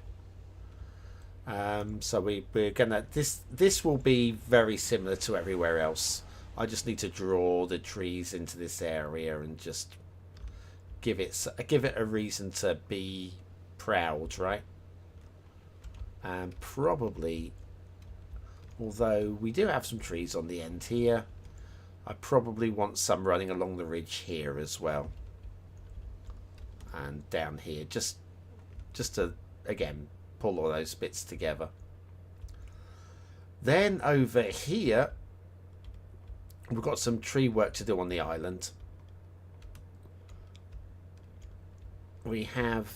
So we're gonna this will be very similar to everywhere else. I just need to draw the trees into this area and just give it a reason to be proud, right? And probably, although we do have some trees on the end here, I probably want some running along the ridge here as well, and down here, just to again pull all those bits together. Then over here we've got some tree work to do on the island. We have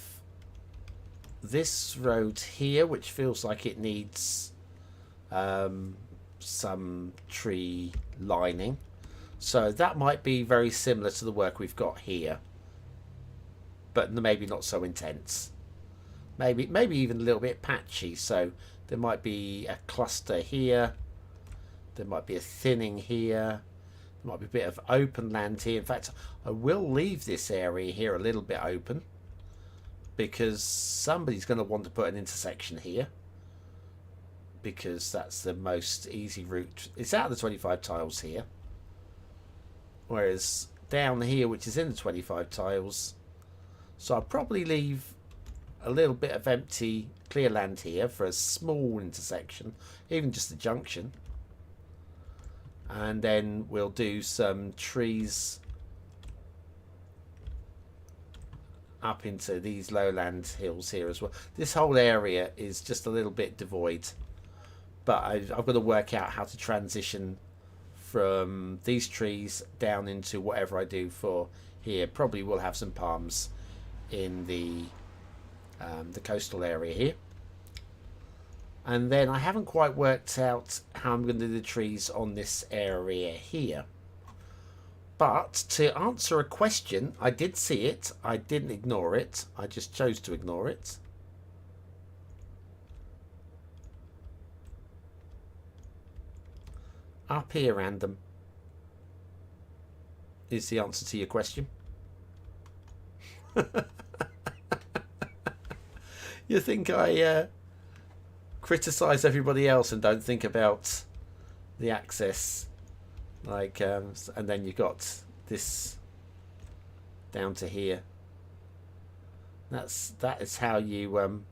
this road here, which feels like it needs some tree lining, so that might be very similar to the work we've got here, but maybe not so intense. Maybe even a little bit patchy. So there might be a cluster here, there might be a thinning here, there might be a bit of open land here. In fact, I will leave this area here a little bit open, because somebody's going to want to put an intersection here, because that's the most easy route. It's out of the 25 tiles here, whereas down here, which is in the 25 tiles, so I'll probably leave a little bit of empty clear land here for a small intersection, even just a junction, and then we'll do some trees up into these lowland hills here as well. This whole area is just a little bit devoid, but I've got to work out how to transition from these trees down into whatever I do for here. Probably will have some palms in the coastal area here, and then I haven't quite worked out how I'm going to do the trees on this area here. But to answer a question, I did see it. I didn't ignore it. I just chose to ignore it. Up here, random, is the answer to your question. You think I criticize everybody else and don't think about the access? Like, and then you got this down to here. That is how you and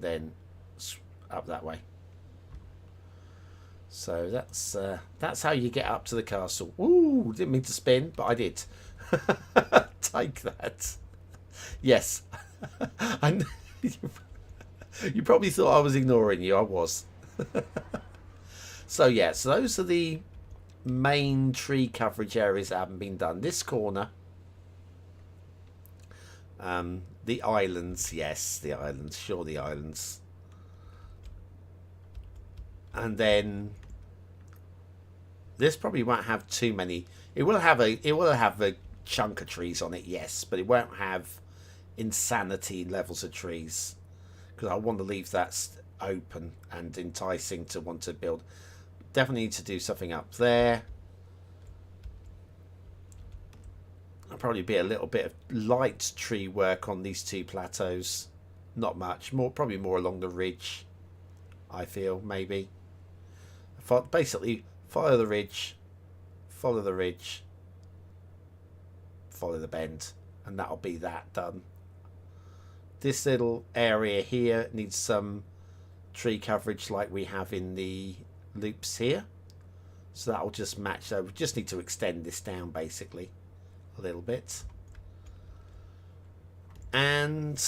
then up that way. So that's how you get up to the castle. Ooh, didn't mean to spin, but I did. Take that. Yes. You probably thought I was ignoring you. I was. So yeah, so those are the main tree coverage areas that haven't been done. This corner, the islands, yes, the islands, sure, the islands, and then this probably won't have too many. It will have a chunk of trees on it, yes, but it won't have insanity levels of trees, because I want to leave that open and enticing to want to build. Definitely need to do something up there. There'll probably be a little bit of light tree work on these two plateaus. Not much. Probably more along the ridge, I feel, maybe. Basically, follow the ridge, follow the ridge, follow the bend, and that'll be that done. This little area here needs some tree coverage like we have in the loops here, so that will just match. So we just need to extend this down basically a little bit. And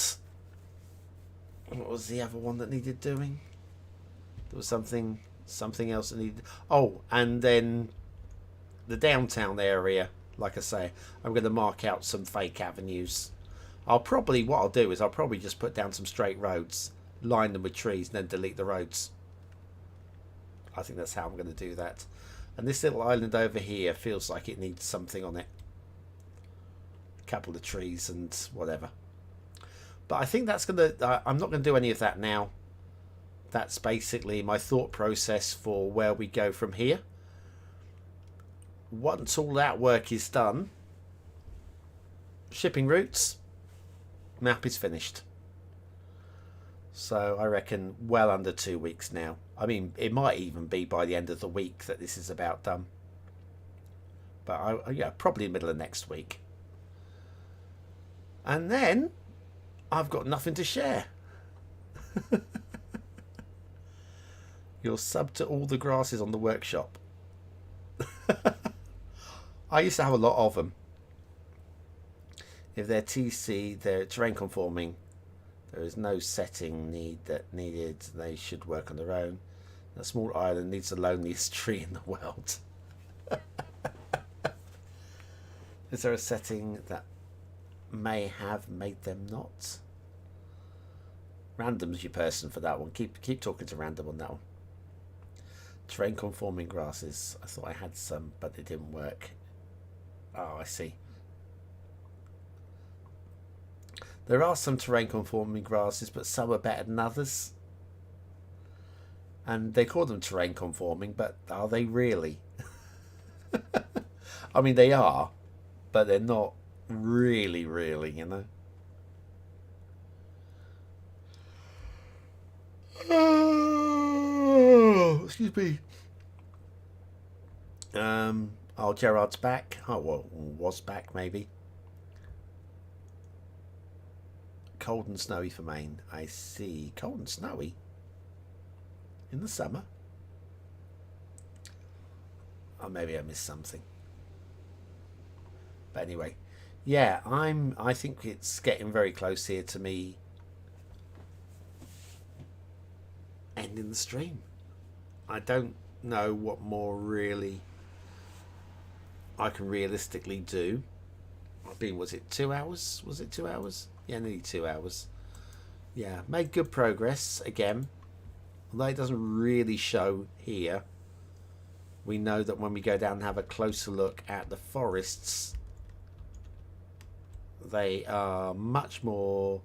what was the other one that needed doing? There was something else that needed. Oh, and then the downtown area, like I say, I'm going to mark out some fake avenues. What I'll do is I'll probably just put down some straight roads, line them with trees, and then delete the roads. I think that's how I'm going to do that. And this little island over here feels like it needs something on it. A couple of trees and whatever. But I think that's going to... I'm not going to do any of that now. That's basically my thought process for where we go from here. Once all that work is done, shipping routes, map is finished. So I reckon well under 2 weeks now. I mean, it might even be by the end of the week that this is about done. But yeah, probably middle of next week. And then I've got nothing to share. You're sub to all the grasses on the workshop. I used to have a lot of them. If they're TC, they're terrain conforming. There is no setting needed. They should work on their own. A small island needs the loneliest tree in the world. Is there a setting that may have made them not? Random's your person for that one. Keep talking to random on that one. Terrain conforming grasses. I thought I had some, but it didn't work. Oh, I see. There are some terrain conforming grasses, but some are better than others. And they call them terrain conforming, but are they really? I mean, they are, but they're not really, you know. Oh, excuse me. Oh, Gerard's back. Oh, well, was back maybe. Cold and snowy for Maine. I see. Cold and snowy in the summer. Oh, maybe I missed something. But anyway, yeah, I think it's getting very close here to me ending the stream. I don't know what more really I can realistically do. I mean, was it 2 hours? Was it 2 hours? Yeah, nearly 2 hours. Yeah, made good progress again. Although it doesn't really show here, we know that when we go down and have a closer look at the forests, they are much more,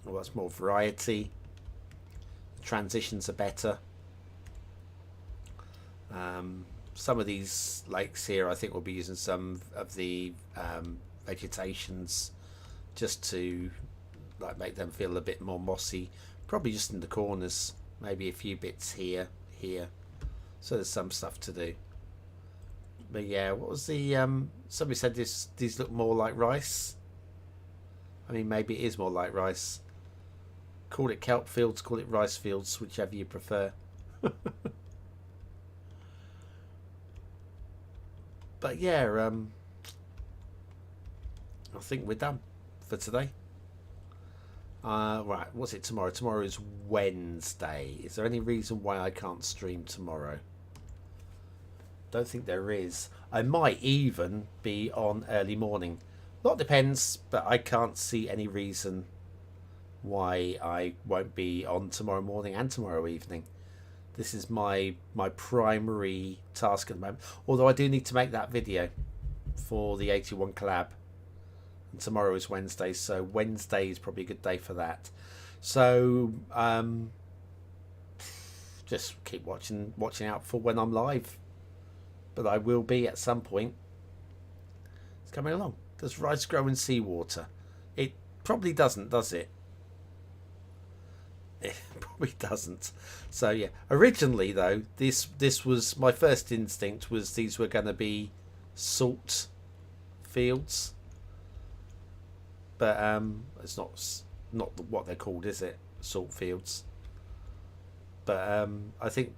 what's more variety. Transitions are better. Some of these lakes here, I think we'll be using some of the vegetations just to like make them feel a bit more mossy. Probably just in the corners, maybe a few bits here. So there's some stuff to do. But yeah, what was the somebody said these look more like rice. I mean, maybe it is more like rice. Call it kelp fields, call it rice fields, whichever you prefer. But yeah, I think we're done for today. Right, what's it tomorrow? Tomorrow is Wednesday. Is there any reason why I can't stream tomorrow? Don't think there is. I might even be on early morning. Lot depends, but I can't see any reason why I won't be on tomorrow morning and tomorrow evening. This is my primary task at the moment. Although I do need to make that video for the 81 collab. And tomorrow is Wednesday, so Wednesday is probably a good day for that. So just keep watching out for when I'm live. But I will be at some point. It's coming along. Does rice grow in seawater? It probably doesn't, does it? It probably doesn't. So yeah, originally though, this was my first instinct was these were going to be salt fields, but it's not what they're called, is it? Salt fields. But I think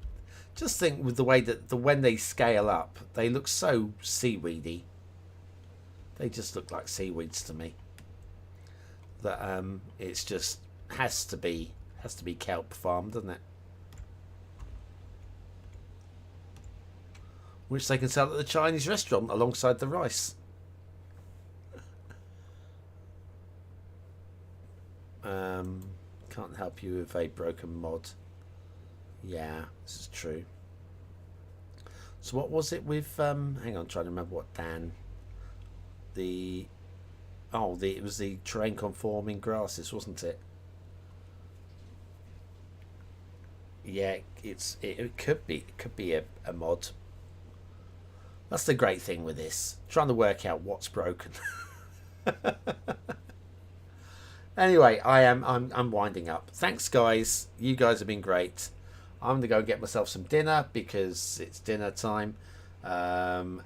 with the way that when they scale up, they look so seaweedy. They just look like seaweeds to me. That it's just has to be kelp farm, doesn't it? Which they can sell at the Chinese restaurant alongside the rice. Can't help you with a broken mod. Yeah, this is true. So what was it with hang on, trying to remember what Dan it was the terrain conforming grasses, wasn't it? Yeah, it could be a mod. That's the great thing with this, trying to work out what's broken. Anyway, I'm winding up. Thanks, guys. You guys have been great. I'm gonna go get myself some dinner because it's dinner time. And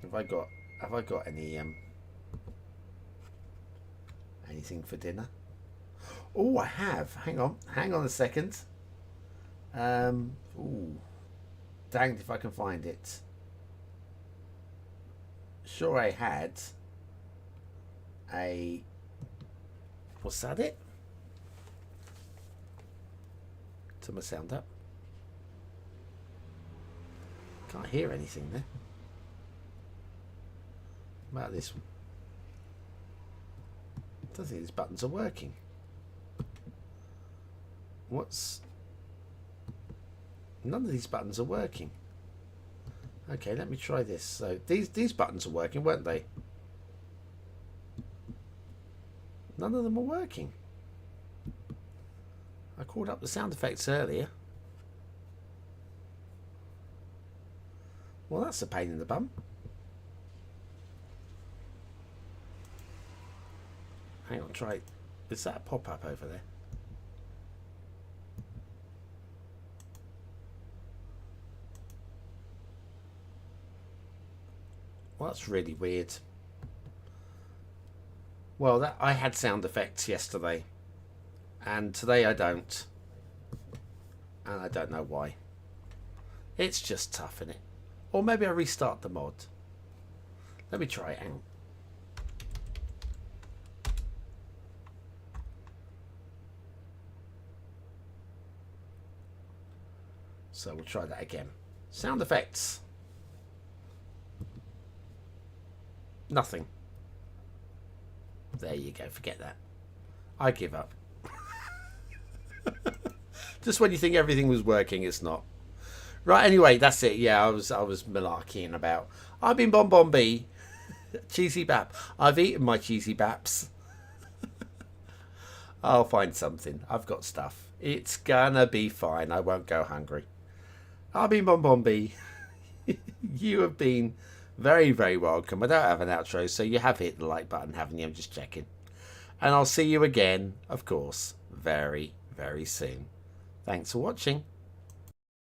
have I got any anything for dinner? Oh, I have. Hang on a second. Ooh, danged if I can find it. Sure, I had a. Was that it? Turn my sound up. Can't hear anything there. What about this one? I don't think these buttons are working. None of these buttons are working. Okay, let me try this. So these buttons are working, weren't they? None of them are working. I called up the sound effects earlier. Well, that's a pain in the bum. Hang on, try. Is that a pop-up over there? Well, that's really weird. Well, I had sound effects yesterday, and today I don't. And I don't know why. It's just tough, isn't it? Or maybe I restart the mod. Let me try it out. So we'll try that again. Sound effects. Nothing. There you go. Forget that. I give up. Just when you think everything was working, it's not. Right. Anyway, that's it. Yeah, I was malarkeying about. I've been BonBonB. Cheesy bap. I've eaten my cheesy baps. I'll find something. I've got stuff. It's gonna be fine. I won't go hungry. I've been BonBonB. You have been very, very welcome. I don't have an outro, so you have hit the like button, haven't you? I'm just checking. And I'll see you again, of course, very, very soon. Thanks for watching.